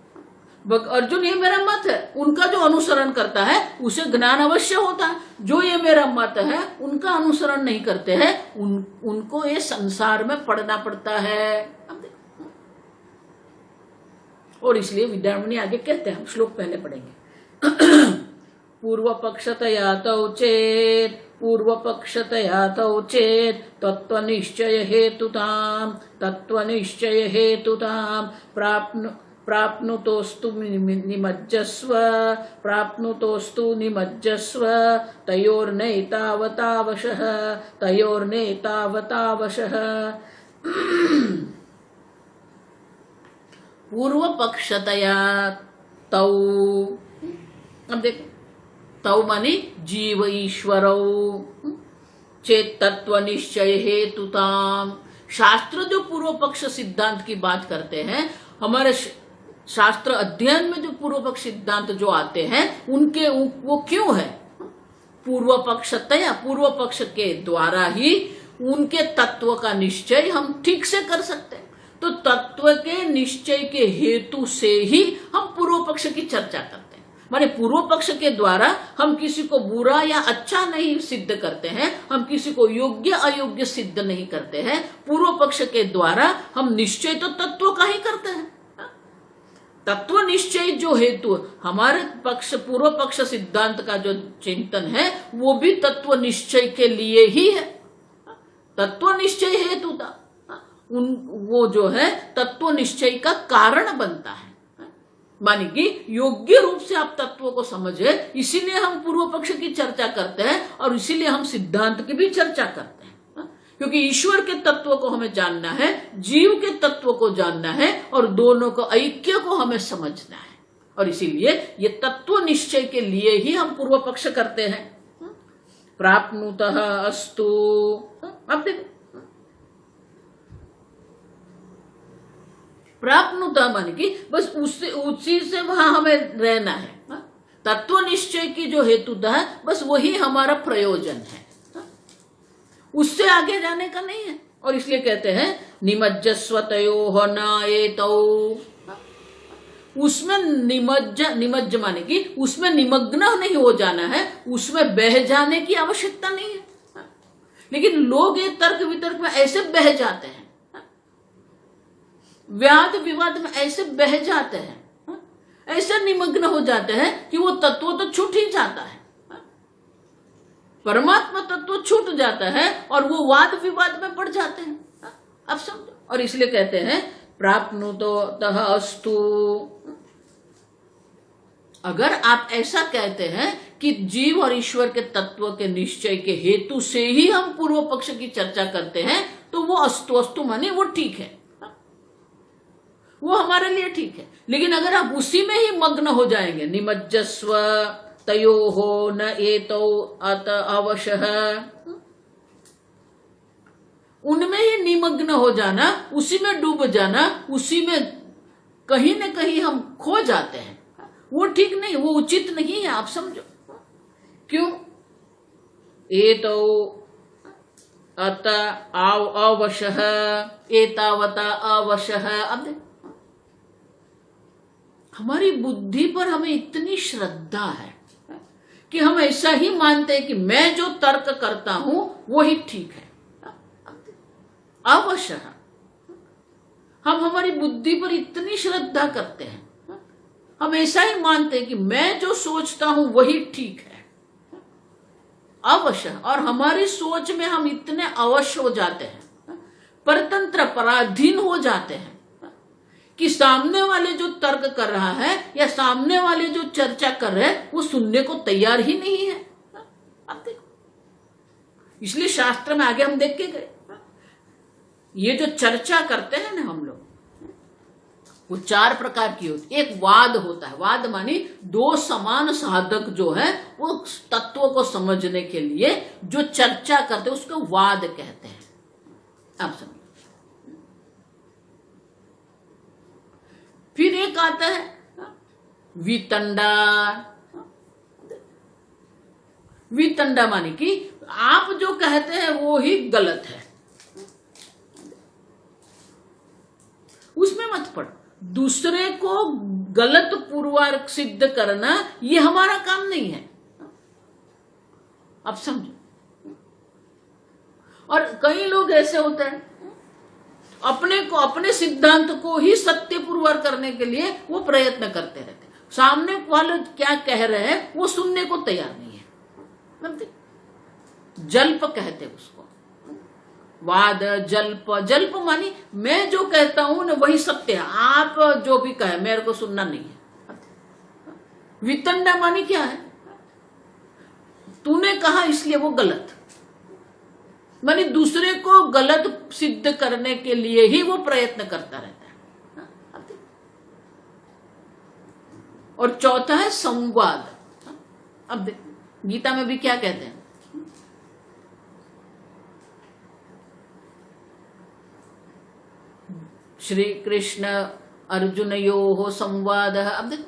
अर्जुन ये मेरा मत है, उनका जो अनुसरण करता है उसे ज्ञान अवश्य होता है। जो ये मेरा मत है उनका अनुसरण नहीं करते हैं, उनको ये संसार में पढ़ना पड़ता है। अब देखो, और इसलिए विद्यारण्य मुनि आगे कहते हैं, हम श्लोक पहले पढ़ेंगे। पूर्व पक्षतया तौ चेत, पूर्व पक्षतया तौ चेत तत्वनिश्चय हेतुताम, तत्वनिश्चय हेतुताम प्राप्नुतोस्तु निमज्जस्व, प्राप्नुतोस्तु निमज्जस्व, तयोर्नैतावतावशः, तयोर्नैतावतावशः। पूर्व पक्षतया तौ, अब देखो, तौ मानी जीव ईश्वरौ, चेत तत्व निश्चय हेतुताम। शास्त्र जो पूर्व पक्ष सिद्धांत की बात करते हैं, हमारे शास्त्र अध्ययन में जो पूर्व पक्ष सिद्धांत जो आते हैं उनके वो क्यों है? पूर्व पक्षतया, पूर्व पक्ष के द्वारा ही उनके तत्व का निश्चय हम ठीक से कर सकते हैं। तो तत्व के निश्चय के हेतु से ही हम पूर्व पक्ष की चर्चा करते हैं। माने पूर्व पक्ष के द्वारा हम किसी को बुरा या अच्छा नहीं सिद्ध करते हैं, हम किसी को योग्य अयोग्य सिद्ध नहीं करते हैं। पूर्व पक्ष के द्वारा हम निश्चय तो तत्व का ही करते हैं। तत्व निश्चय जो हेतु हमारे पक्ष, पूर्व पक्ष सिद्धांत का जो चिंतन है वो भी तत्व निश्चय के लिए ही है। तत्व निश्चय हेतु था, वो जो है तत्व निश्चय का कारण बनता है। मानी कि योग्य रूप से आप तत्वों को समझे, इसीलिए हम पूर्व पक्ष की चर्चा करते हैं और इसीलिए हम सिद्धांत की भी चर्चा करते हैं। क्योंकि ईश्वर के तत्व को हमें जानना है, जीव के तत्व को जानना है और दोनों को ऐक्य को हमें समझना है, और इसीलिए ये तत्व निश्चय के लिए ही हम पूर्व पक्ष करते हैं। प्राप्नुतः अस्तु, अब देखो प्राप्नुतः मान की बस उसी से वहां हमें रहना है। तत्व निश्चय की जो हेतुता है बस वही हमारा प्रयोजन है, उससे आगे जाने का नहीं है। और इसलिए कहते हैं निमज्जस्वतयोः न एतौ, उसमें निमज्ज माने कि उसमें निमग्न नहीं हो जाना है, उसमें बह जाने की आवश्यकता नहीं है। लेकिन लोग ये तर्क वितर्क में ऐसे बह जाते हैं, वाद विवाद में ऐसे बह जाते हैं, ऐसे निमग्न हो जाते हैं कि वो तत्व तो छूट ही जाता है, परमात्मा तत्व छूट जाता है और वो वाद विवाद में पड़ जाते हैं। अब समझो, और इसलिए कहते हैं प्राप्नुतः अस्तु। अगर आप ऐसा कहते हैं कि जीव और ईश्वर के तत्व के निश्चय के हेतु से ही हम पूर्व पक्ष की चर्चा करते हैं, तो वो अस्तु अस्तु माने वो ठीक है, वो हमारे लिए ठीक है। लेकिन अगर आप उसी में ही मग्न हो जाएंगे, निमज्जस्व तयोः न एतौ अत अवशः, उनमें ही निमग्न हो जाना, उसी में डूब जाना, उसी में कहीं न कहीं हम खो जाते हैं, वो ठीक नहीं, वो उचित नहीं है। आप समझो क्यों? एतौ अत अवशः एतावता अवशः। अब हमारी बुद्धि पर हमें इतनी श्रद्धा है कि हम ऐसा ही मानते हैं कि मैं जो तर्क करता हूं वो ही ठीक है। अवश्य हम हमारी बुद्धि पर इतनी श्रद्धा करते हैं, हम ऐसा ही मानते हैं कि मैं जो सोचता हूं वही ठीक है, अवश्य। और हमारी सोच में हम इतने अवश्य हो जाते हैं, परतंत्र पराधीन हो जाते हैं कि सामने वाले जो तर्क कर रहा है या सामने वाले जो चर्चा कर रहे हैं वो सुनने को तैयार ही नहीं है। अब देखो, इसलिए शास्त्र में आगे हम देख के गए, ये जो चर्चा करते हैं ना हम लोग, वो 4 प्रकार की होती है। एक वाद होता है, वाद मानी 2 समान साधक जो है वो तत्वों को समझने के लिए जो चर्चा करते हैं उसको वाद कहते हैं। आप समझ। फिर एक आता है वितंडा। वितंडा माने कि आप जो कहते हैं वो ही गलत है, उसमें मत पड़। दूसरे को गलत पूर्वार्क सिद्ध करना ये हमारा काम नहीं है। अब समझो। और कई लोग ऐसे होते हैं अपने सिद्धांत को ही सत्य पुरवार करने के लिए वो प्रयत्न करते रहते हैं, सामने वाले क्या कह रहे हैं वो सुनने को तैयार नहीं है। जल्प कहते उसको, वाद जल्प। जल्प मानी मैं जो कहता हूं ना वही सत्य है, आप जो भी कहे मेरे को सुनना नहीं है। वितंडा मानी क्या है? तूने कहा इसलिए वो गलत, मानी दूसरे को गलत सिद्ध करने के लिए ही वो प्रयत्न करता रहता है। और चौथा है संवाद। अब गीता में भी क्या कहते हैं? श्री कृष्ण अर्जुनयोः संवाद। अब देखो,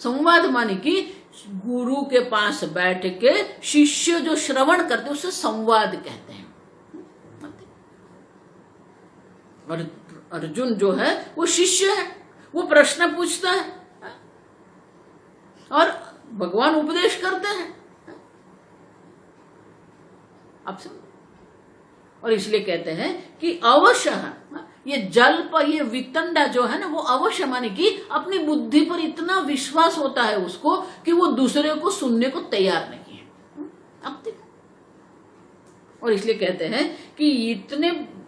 संवाद माने कि गुरु के पास बैठ के शिष्य जो श्रवण करते उसे संवाद कहते हैं। और अर्जुन जो है वो शिष्य है, वो प्रश्न पूछता है और भगवान उपदेश करते हैं। आप समझ। और इसलिए कहते हैं कि अवश्य ये जल्प, ये वितंडा जो है ना वो अवश्य माने कि अपनी बुद्धि पर इतना विश्वास होता है उसको कि वो दूसरे को सुनने को तैयार नहीं है। अब देखो, और इसलिए कहते हैं कि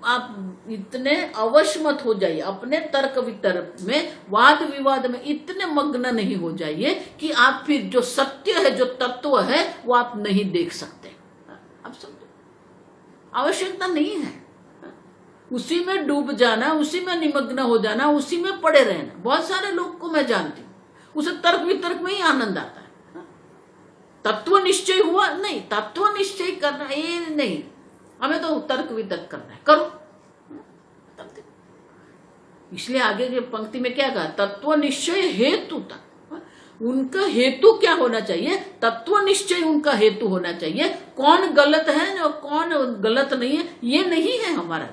आप इतने अवश्य मत हो जाइए, अपने तर्क वितर्क में, वाद विवाद में इतने मग्न नहीं हो जाइए कि आप फिर जो सत्य है, जो तत्व है, वो आप नहीं देख सकते। आप समझो, आवश्यकता नहीं है उसी में डूब जाना, उसी में निमग्न हो जाना, उसी में पड़े रहना। बहुत सारे लोग को मैं जानती हूँ, उसे तर्क वितर्क में ही आनंद आता है। तत्व निश्चय हुआ नहीं, तत्व निश्चय करना ये नहीं, हमें तो तर्क वितर्क करना है, करो। इसलिए आगे के पंक्ति में क्या कहा, तत्व निश्चय हेतु तक। उनका हेतु क्या होना चाहिए, तत्व निश्चय उनका हेतु होना चाहिए। कौन गलत है और कौन गलत नहीं है ये नहीं है हमारा।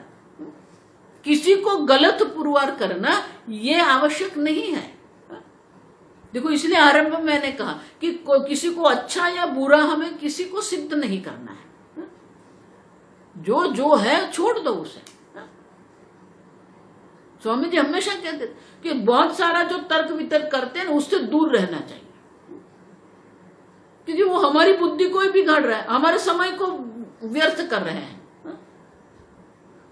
किसी को गलत पुरवार करना ये आवश्यक नहीं है। देखो, इसलिए आरंभ में मैंने कहा कि किसी को अच्छा या बुरा हमें किसी को सिद्ध नहीं करना है। जो जो है छोड़ दो उसे। स्वामी जी हमेशा कहते कि बहुत सारा जो तर्क वितर्क करते हैं उससे दूर रहना चाहिए, क्योंकि वो हमारी बुद्धि को ही बिगाड़ रहा है, हमारे समय को व्यर्थ कर रहे हैं।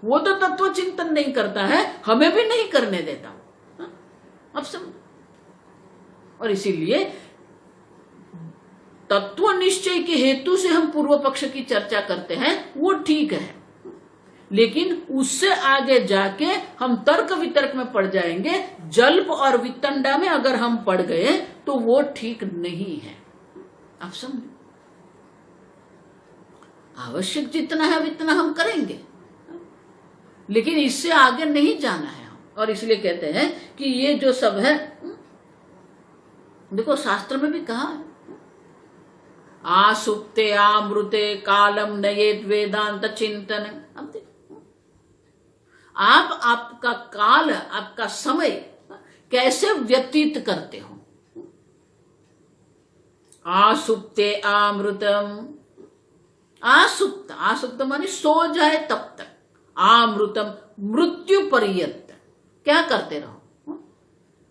वो तो तत्व चिंतन नहीं करता है, हमें भी नहीं करने देता। अब समझ। और इसीलिए तत्व निश्चय के हेतु से हम पूर्व पक्ष की चर्चा करते हैं, वो ठीक है, लेकिन उससे आगे जाके हम तर्क वितर्क में पड़ जाएंगे, जल्प और वितंडा में अगर हम पड़ गए तो वो ठीक नहीं है। आप समझो, आवश्यक जितना है उतना हम करेंगे, लेकिन इससे आगे नहीं जाना है। और इसलिए कहते हैं कि ये जो सब है, देखो शास्त्र में भी कहा है, आसुप्ते आमृते कालम नयेत वेदांत चिंतन। अब देखो, आप आपका काल, आपका समय कैसे व्यतीत करते हो। आसुप्ते आमृतम, आसुप्त, आसुप्त माने सो जाए तब तक, आमृतम मृत्यु पर्यंत क्या करते रहो।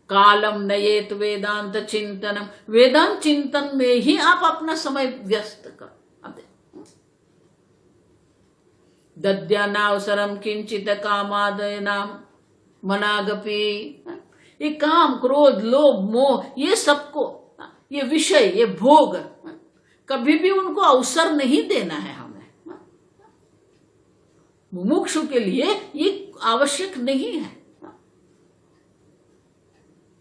कालम नयेत वेदांत चिंतनम, वेदांत चिंतन में ही आप अपना समय व्यस्त करो। दद्यानावसरम किंचित कामादयनाम मनागपि। ये काम, क्रोध, लोभ, मोह, ये सबको, ये विषय, ये भोग, कभी भी उनको अवसर नहीं देना है हमें। मुमुक्षु के लिए ये आवश्यक नहीं है।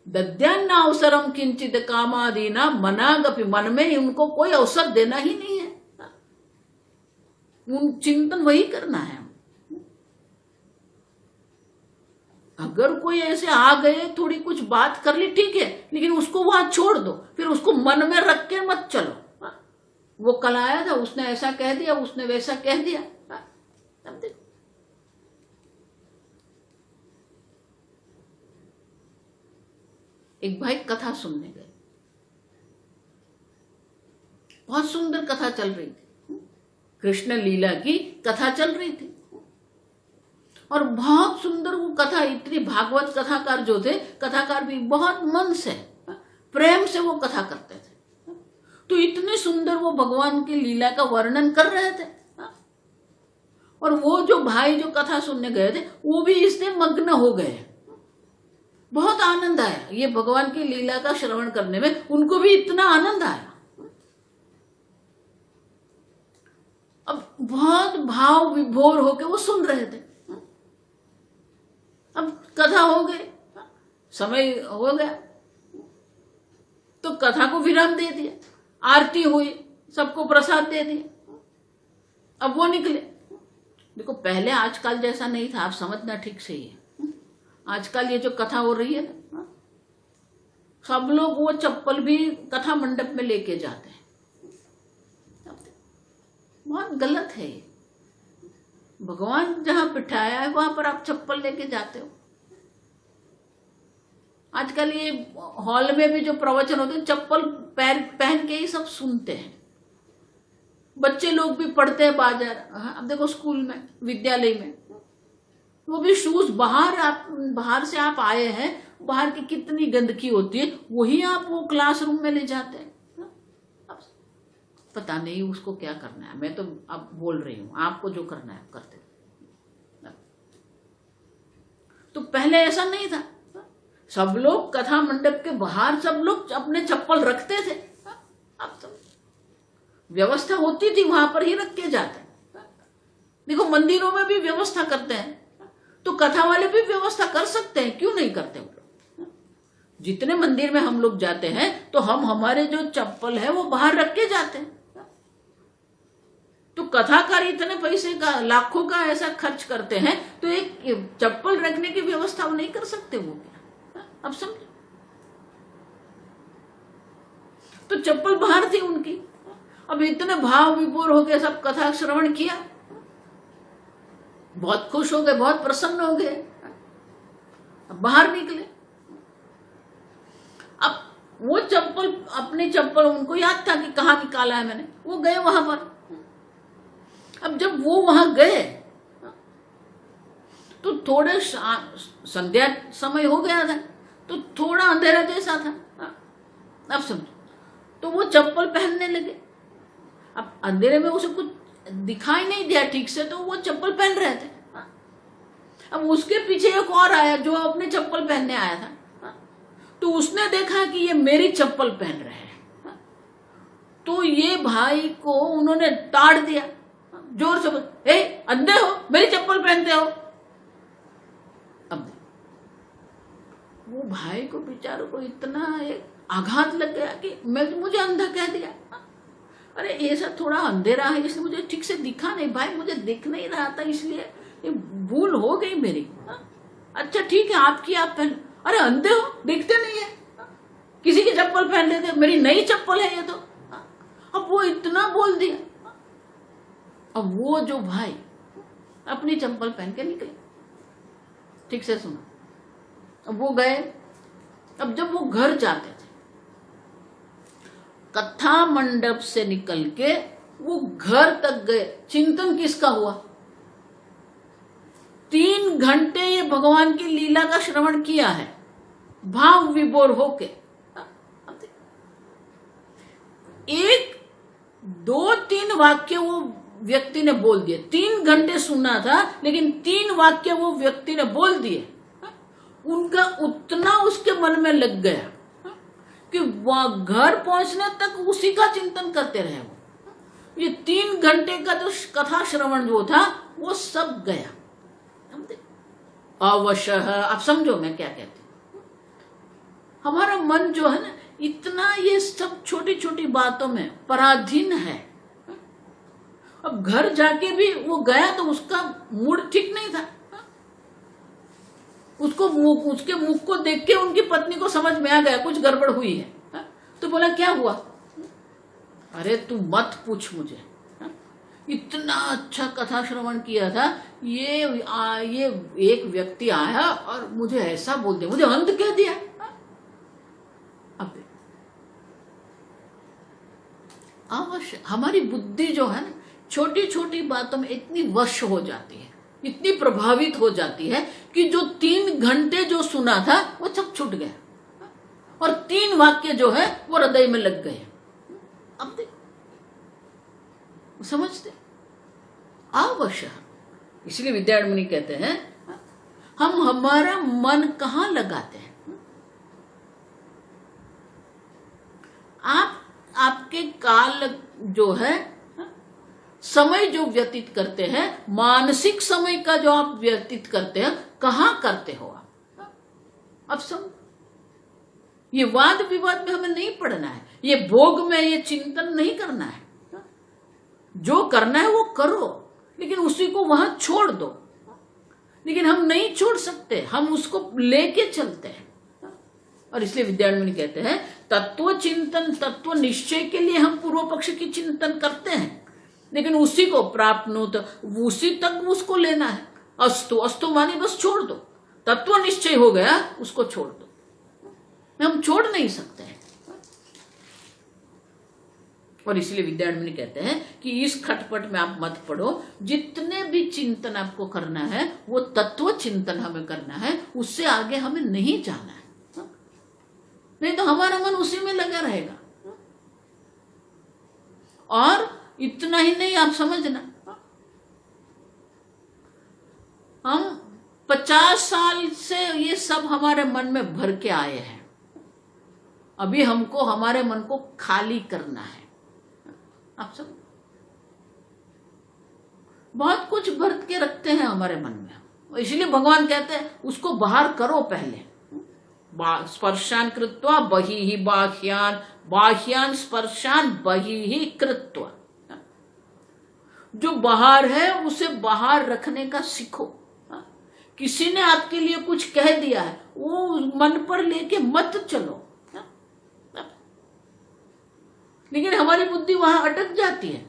दद्यान्न अवसरम किंचित कामादीना मनागपि, मन में उनको कोई अवसर देना ही नहीं है। उन चिंतन वही करना है। अगर कोई ऐसे आ गए, थोड़ी कुछ बात कर ली, ठीक है, लेकिन उसको वहां छोड़ दो, फिर उसको मन में रख के मत चलो। वो कल आया था, उसने ऐसा कह दिया, उसने वैसा कह दिया। तब देखो, एक भाई कथा सुनने गए, बहुत सुंदर कथा चल रही थी, कृष्ण लीला की कथा चल रही थी, और बहुत सुंदर वो कथा, इतनी भागवत कथाकार जो थे, कथाकार भी बहुत मन से, प्रेम से वो कथा करते थे, तो इतने सुंदर वो भगवान की लीला का वर्णन कर रहे थे। और वो जो भाई जो कथा सुनने गए थे, वो भी इससे मग्न हो गए, बहुत आनंद आया ये भगवान की लीला का श्रवण करने में, उनको भी इतना आनंद आया। अब बहुत भाव विभोर होके वो सुन रहे थे। अब कथा हो गई, समय हो गया, तो कथा को विराम दे दिया, आरती हुई, सबको प्रसाद दे दिया, अब वो निकले। देखो, पहले आजकल जैसा नहीं था, आप समझना ठीक से ही। आजकल ये जो कथा हो रही है ना, सब लोग वो चप्पल भी कथा मंडप में लेके जाते हैं, बहुत गलत है ये। भगवान जहां बिठाया है वहां पर आप चप्पल लेके जाते हो। आजकल ये हॉल में भी जो प्रवचन होते हैं, चप्पल पैर पहन के ही सब सुनते हैं। बच्चे लोग भी पढ़ते हैं बाजार, अब देखो स्कूल में, विद्यालय में, वो भी शूज, बाहर से आप आए हैं, बाहर की कितनी गंदगी होती है, वही आप वो क्लासरूम में ले जाते हैं। पता नहीं उसको क्या करना है, मैं तो अब बोल रही हूं, आपको जो करना है करते। तो पहले ऐसा नहीं था, सब लोग कथा मंडप के बाहर सब लोग अपने चप्पल रखते थे। अब तो व्यवस्था होती थी, वहां पर ही रख के जाते। देखो मंदिरों में भी व्यवस्था करते हैं, तो कथा वाले भी व्यवस्था कर सकते हैं, क्यों नहीं करते वो लोग। जितने मंदिर में हम लोग जाते हैं तो हम हमारे जो चप्पल है वो बाहर रख के जाते हैं। तो कथाकार इतने पैसे का, लाखों का ऐसा खर्च करते हैं, तो एक चप्पल रखने की व्यवस्था वो नहीं कर सकते वो क्या? अब समझो, तो चप्पल बाहर थी उनकी। अब इतने भाव विभोर हो गए, सब कथा श्रवण किया, बहुत खुश हो गए, बहुत प्रसन्न हो गए, अब बाहर निकले। अब वो चप्पल, अपनी चप्पल उनको याद था कि कहाँ निकाला है मैंने, वो गए वहां पर। अब जब वो वहां गए तो थोड़े संध्या समय हो गया था, तो थोड़ा अंधेरा जैसा था। अब समझो, तो वो चप्पल पहनने लगे। अब अंधेरे में उसे कुछ दिखाई नहीं दिया ठीक से, तो वो चप्पल पहन रहे थे। अब उसके पीछे एक और आया जो अपने चप्पल पहनने आया था, तो उसने देखा कि ये मेरी चप्पल पहन रहे हैं, तो ये भाई को उन्होंने ताड़ दिया जोर से, ए अंधे हो, मेरी चप्पल पहनते हो। अब वो भाई को बेचारों को इतना एक आघात लग गया कि मुझे अंधा कह दिया। अरे ऐसा थोड़ा अंधेरा है इसलिए मुझे ठीक से दिखा नहीं, भाई मुझे दिख नहीं रहा था, इसलिए ये भूल हो गई मेरी। अच्छा ठीक है, आपकी आप पहन। अरे अंधे हो, दिखते नहीं है, किसी की चप्पल पहन लेते, मेरी नई चप्पल है ये तो। अब वो इतना बोल दिया। अब वो जो भाई अपनी चप्पल पहन के निकले, ठीक से सुना। अब वो गए। अब जब वो घर जाते थे, कथा मंडप से निकल के वो घर तक गए, चिंतन किसका हुआ? 3 घंटे ये भगवान की लीला का श्रवण किया है, भाव विभोर होके। एक 2-3 वाक्य वो व्यक्ति ने बोल दिए। 3 घंटे सुना था, लेकिन 3 वाक्य वो व्यक्ति ने बोल दिए। उनका उतना उसके मन में लग गया कि वह घर पहुंचने तक उसी का चिंतन करते रहे। वो ये 3 घंटे का जो कथा श्रवण जो था वो सब गया अवश्य। आप समझो मैं क्या कहती हूँ। हमारा मन जो है ना, इतना ये सब छोटी छोटी बातों में पराधीन है। अब घर जाके भी वो गया तो उसका मूड ठीक नहीं था। उसको उसके मुख को देख के उनकी पत्नी को समझ में आ गया कुछ गड़बड़ हुई है। तो बोला क्या हुआ? अरे तू मत पूछ मुझे, इतना अच्छा कथा श्रवण किया था, ये एक व्यक्ति आया और मुझे ऐसा बोल दिया, मुझे अंध कह दिया। अब अवश्य हमारी बुद्धि जो है ना, छोटी छोटी बातों में इतनी वश हो जाती है, इतनी प्रभावित हो जाती है कि जो 3 घंटे जो सुना था वो सब छूट गया और 3 वाक्य जो है वो हृदय में लग गए। अब देख, समझते अवश्य। इसलिए विद्यारण्य मुनि कहते हैं हम हमारा मन कहाँ लगाते हैं। आपके काल जो है, समय जो व्यतीत करते हैं, मानसिक समय का जो आप व्यतीत करते हैं, कहाँ करते हो आप? अब सब ये वाद विवाद में हमें नहीं पढ़ना है, ये भोग में ये चिंतन नहीं करना है। जो करना है वो करो, लेकिन उसी को वहां छोड़ दो। लेकिन हम नहीं छोड़ सकते, हम उसको लेके चलते हैं। और इसलिए विद्यारण्य मुनि कहते हैं तत्व चिंतन, तत्व निश्चय के लिए हम पूर्व पक्ष की चिंतन करते हैं, लेकिन उसी को प्राप्त उसी तक उसको लेना है। अस्तु, अस्तु माने बस छोड़ दो, तत्व निश्चय हो गया उसको छोड़ दो, हम छोड़ नहीं सकते हैं। और इसलिए विद्यारण्य मुनि कहते हैं कि इस खटपट में आप मत पड़ो, जितने भी चिंतन आपको करना है वो तत्व चिंतन हमें करना है, उससे आगे हमें नहीं जाना है। नहीं तो हमारा मन उसी में लगा रहेगा। और इतना ही नहीं, आप समझना, हम 50 साल से ये सब हमारे मन में भर के आए हैं। अभी हमको हमारे मन को खाली करना है। आप सब बहुत कुछ भर के रखते हैं हमारे मन में, इसलिए भगवान कहते हैं उसको बाहर करो पहले। स्पर्शान कृत्वा बहिः बाह्यान, बाह्यान स्पर्शान बहिः कृत्वा। जो बाहर है उसे बाहर रखने का सीखो। किसी ने आपके लिए कुछ कह दिया है, वो मन पर लेके मत चलो, लेकिन हमारी बुद्धि वहां अटक जाती है,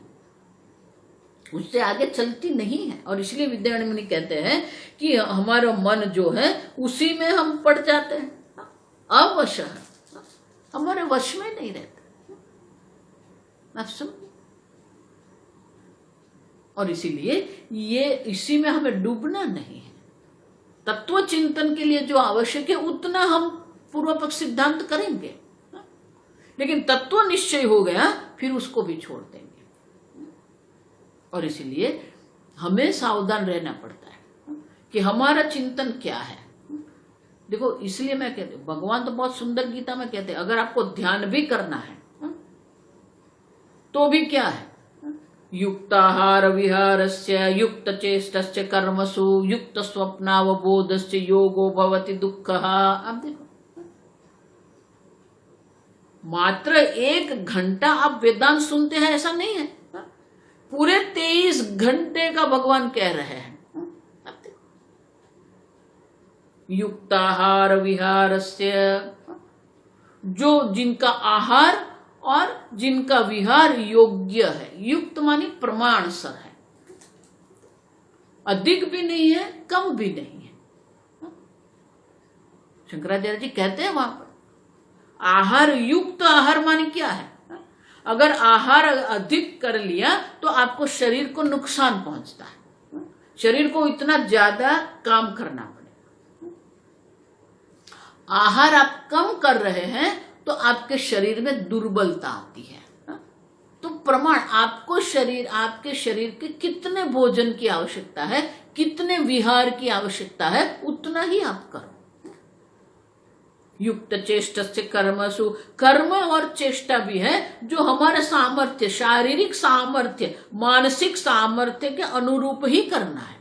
उससे आगे चलती नहीं है। और इसलिए विद्यारण्य मुनि कहते हैं कि हमारा मन जो है उसी में हम पड़ जाते हैं, अवश, हमारे वश में नहीं रहते। आप समझ? और इसीलिए ये इसी में हमें डूबना नहीं है। तत्व चिंतन के लिए जो आवश्यक है उतना हम पूर्व पक्ष सिद्धांत करेंगे, लेकिन तत्व निश्चय हो गया फिर उसको भी छोड़ देंगे। और इसीलिए हमें सावधान रहना पड़ता है कि हमारा चिंतन क्या है। देखो, इसलिए मैं कहती हूं, भगवान तो बहुत सुंदर गीता में कहते हैं अगर आपको ध्यान भी करना है तो भी क्या है, युक्ताहार विहारस्य युक्त चेष्टस्य कर्मसु युक्त स्वप्नावबोधस्य योगो भवति दुःखः। आप देखो, मात्र 1 घंटा आप वेदांत सुनते हैं ऐसा नहीं है, पूरे 23 घंटे का भगवान कह रहे हैं। युक्ताहार विहारस्य, जो जिनका आहार और जिनका विहार योग्य है। युक्त मानी प्रमाण सर है, अधिक भी नहीं है कम भी नहीं है। शंकराचार्य जी कहते हैं वहां पर आहार युक्त। आहार मानी क्या है, अगर आहार अधिक कर लिया तो आपको शरीर को नुकसान पहुंचता है, शरीर को इतना ज्यादा काम करना पड़ेगा। आहार आप कम कर रहे हैं तो आपके शरीर में दुर्बलता आती है। तो प्रमाण, आपको शरीर, आपके शरीर के कितने भोजन की आवश्यकता है, कितने विहार की आवश्यकता है, उतना ही आप करो। युक्त चेष्टस्य कर्मसु, कर्म और चेष्टा भी है जो हमारे सामर्थ्य, शारीरिक सामर्थ्य, मानसिक सामर्थ्य के अनुरूप ही करना है।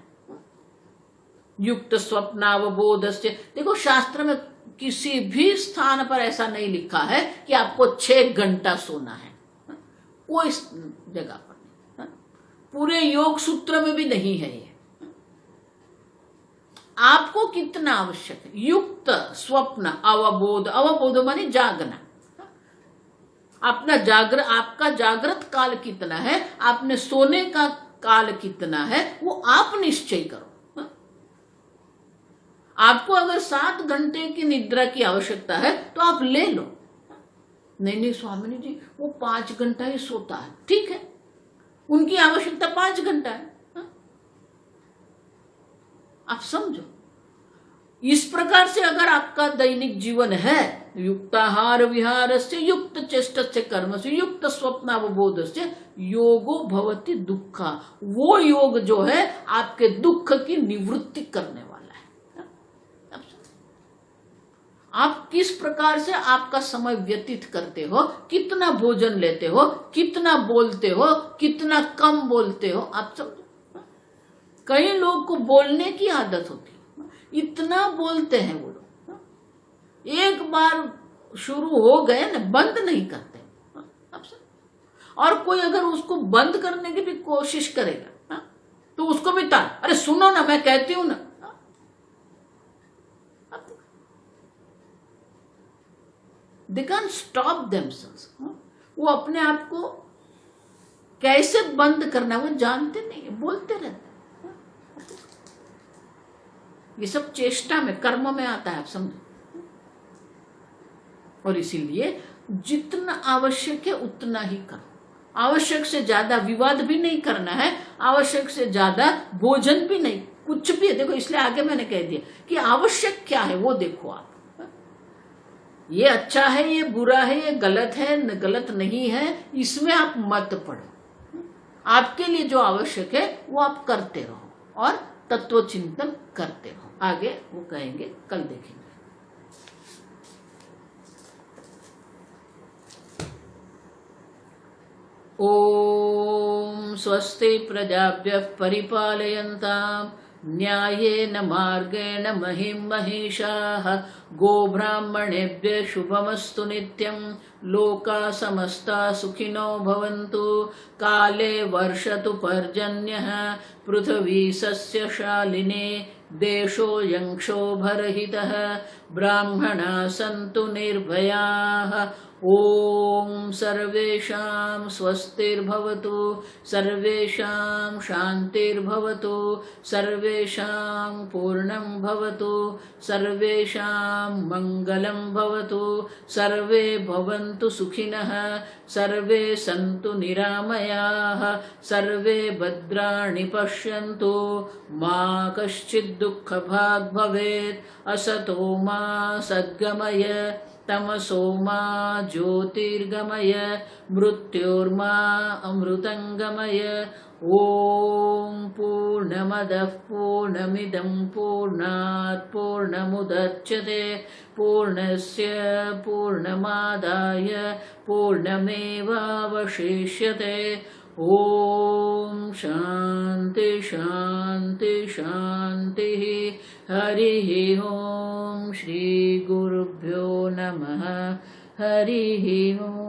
युक्त स्वप्नावबोधस्य, देखो शास्त्र में किसी भी स्थान पर ऐसा नहीं लिखा है कि आपको 6 घंटा सोना है, कोई जगह पर नहीं, पूरे योग सूत्र में भी नहीं है ये। आपको कितना आवश्यक है, युक्त स्वप्न अवबोध, अवबोध माने जागना। आपका जागृत काल कितना है, आपने सोने का काल कितना है, वो आप निश्चय करो। आपको अगर 7 घंटे की निद्रा की आवश्यकता है तो आप ले लो। नहीं स्वामी जी वो 5 घंटा ही सोता है, ठीक है, उनकी आवश्यकता 5 घंटा है। आप समझो, इस प्रकार से अगर आपका दैनिक जीवन है, युक्ताहार विहारस्य युक्त चेष्टस्य कर्मस्य युक्त स्वप्नावबोधस्य योगो भवति दुःखा, वो योग जो है आपके दुख की निवृत्ति करने वाला है। आप किस प्रकार से आपका समय व्यतीत करते हो, कितना भोजन लेते हो, कितना बोलते हो, कितना कम बोलते हो, आप समझो। कई लोग को बोलने की आदत होती है, इतना बोलते हैं वो लोग, एक बार शुरू हो गए ना बंद नहीं करते। आप समझो। और कोई अगर उसको बंद करने की भी कोशिश करेगा तो उसको भी तार, अरे सुनो ना मैं कहती हूं ना। They can't stop themselves. वो अपने आप को कैसे बंद करना वो जानते नहीं है, बोलते रहते हैं। ये सब चेष्टा में, कर्म में आता है, आप समझो। और इसीलिए जितना आवश्यक है उतना ही करो। आवश्यक से ज्यादा विवाद भी नहीं करना है, आवश्यक से ज्यादा भोजन भी नहीं, कुछ भी। देखो इसलिए आगे मैंने कह दिया कि आवश्यक क्या है वो देखो आप। ये अच्छा है, ये बुरा है, ये गलत है, गलत नहीं है, इसमें आप मत पड़ो। आपके लिए जो आवश्यक है वो आप करते रहो और तत्व चिंतन करते रहो। आगे वो कहेंगे, कल देखेंगे। ओम स्वस्ति प्रजाभ्यः परिपालयन्तां न्यायेन मार्गेण महिं महिषाः। गोब्राह्मणेभ्यः शुभमस्तु नित्यं। लोकाः समस्ताः सुखिनो भवन्तु। काले वर्षतु पर्जन्यः। पृथिवी सस्यशालिनी। देशोऽयं क्षोभरहितः। ब्राह्मणाः सन्तु निर्भयाः। ओम सर्वेषां स्वस्तिर्भवतु। सर्वेषां शान्तिर्भवतु। सर्वेषां पूर्णं भवतु। सर्वेषां मङ्गलं भवतु। सर्वे भवन्तु सुखिनः। सर्वे सन्तु निरामयाः। सर्वे भद्राणि पश्यन्तु। मा कश्चित् दुःखभाग् भवेत्। असतो मा सद्गमय। तमसो मा ज्योतिर्गमय। मृत्योर्मा अमृतंगमय। ओम पूर्णमदः पूर्णमिदं पूर्णात् पूर्णमुदच्यते। पूर्णस्य पूर्णमादाय पूर्णमेवावशिष्यते। ओम शांति शांति शांति। हरिः ओम। श्री गुरुभ्यो नमः। हरिः ओम।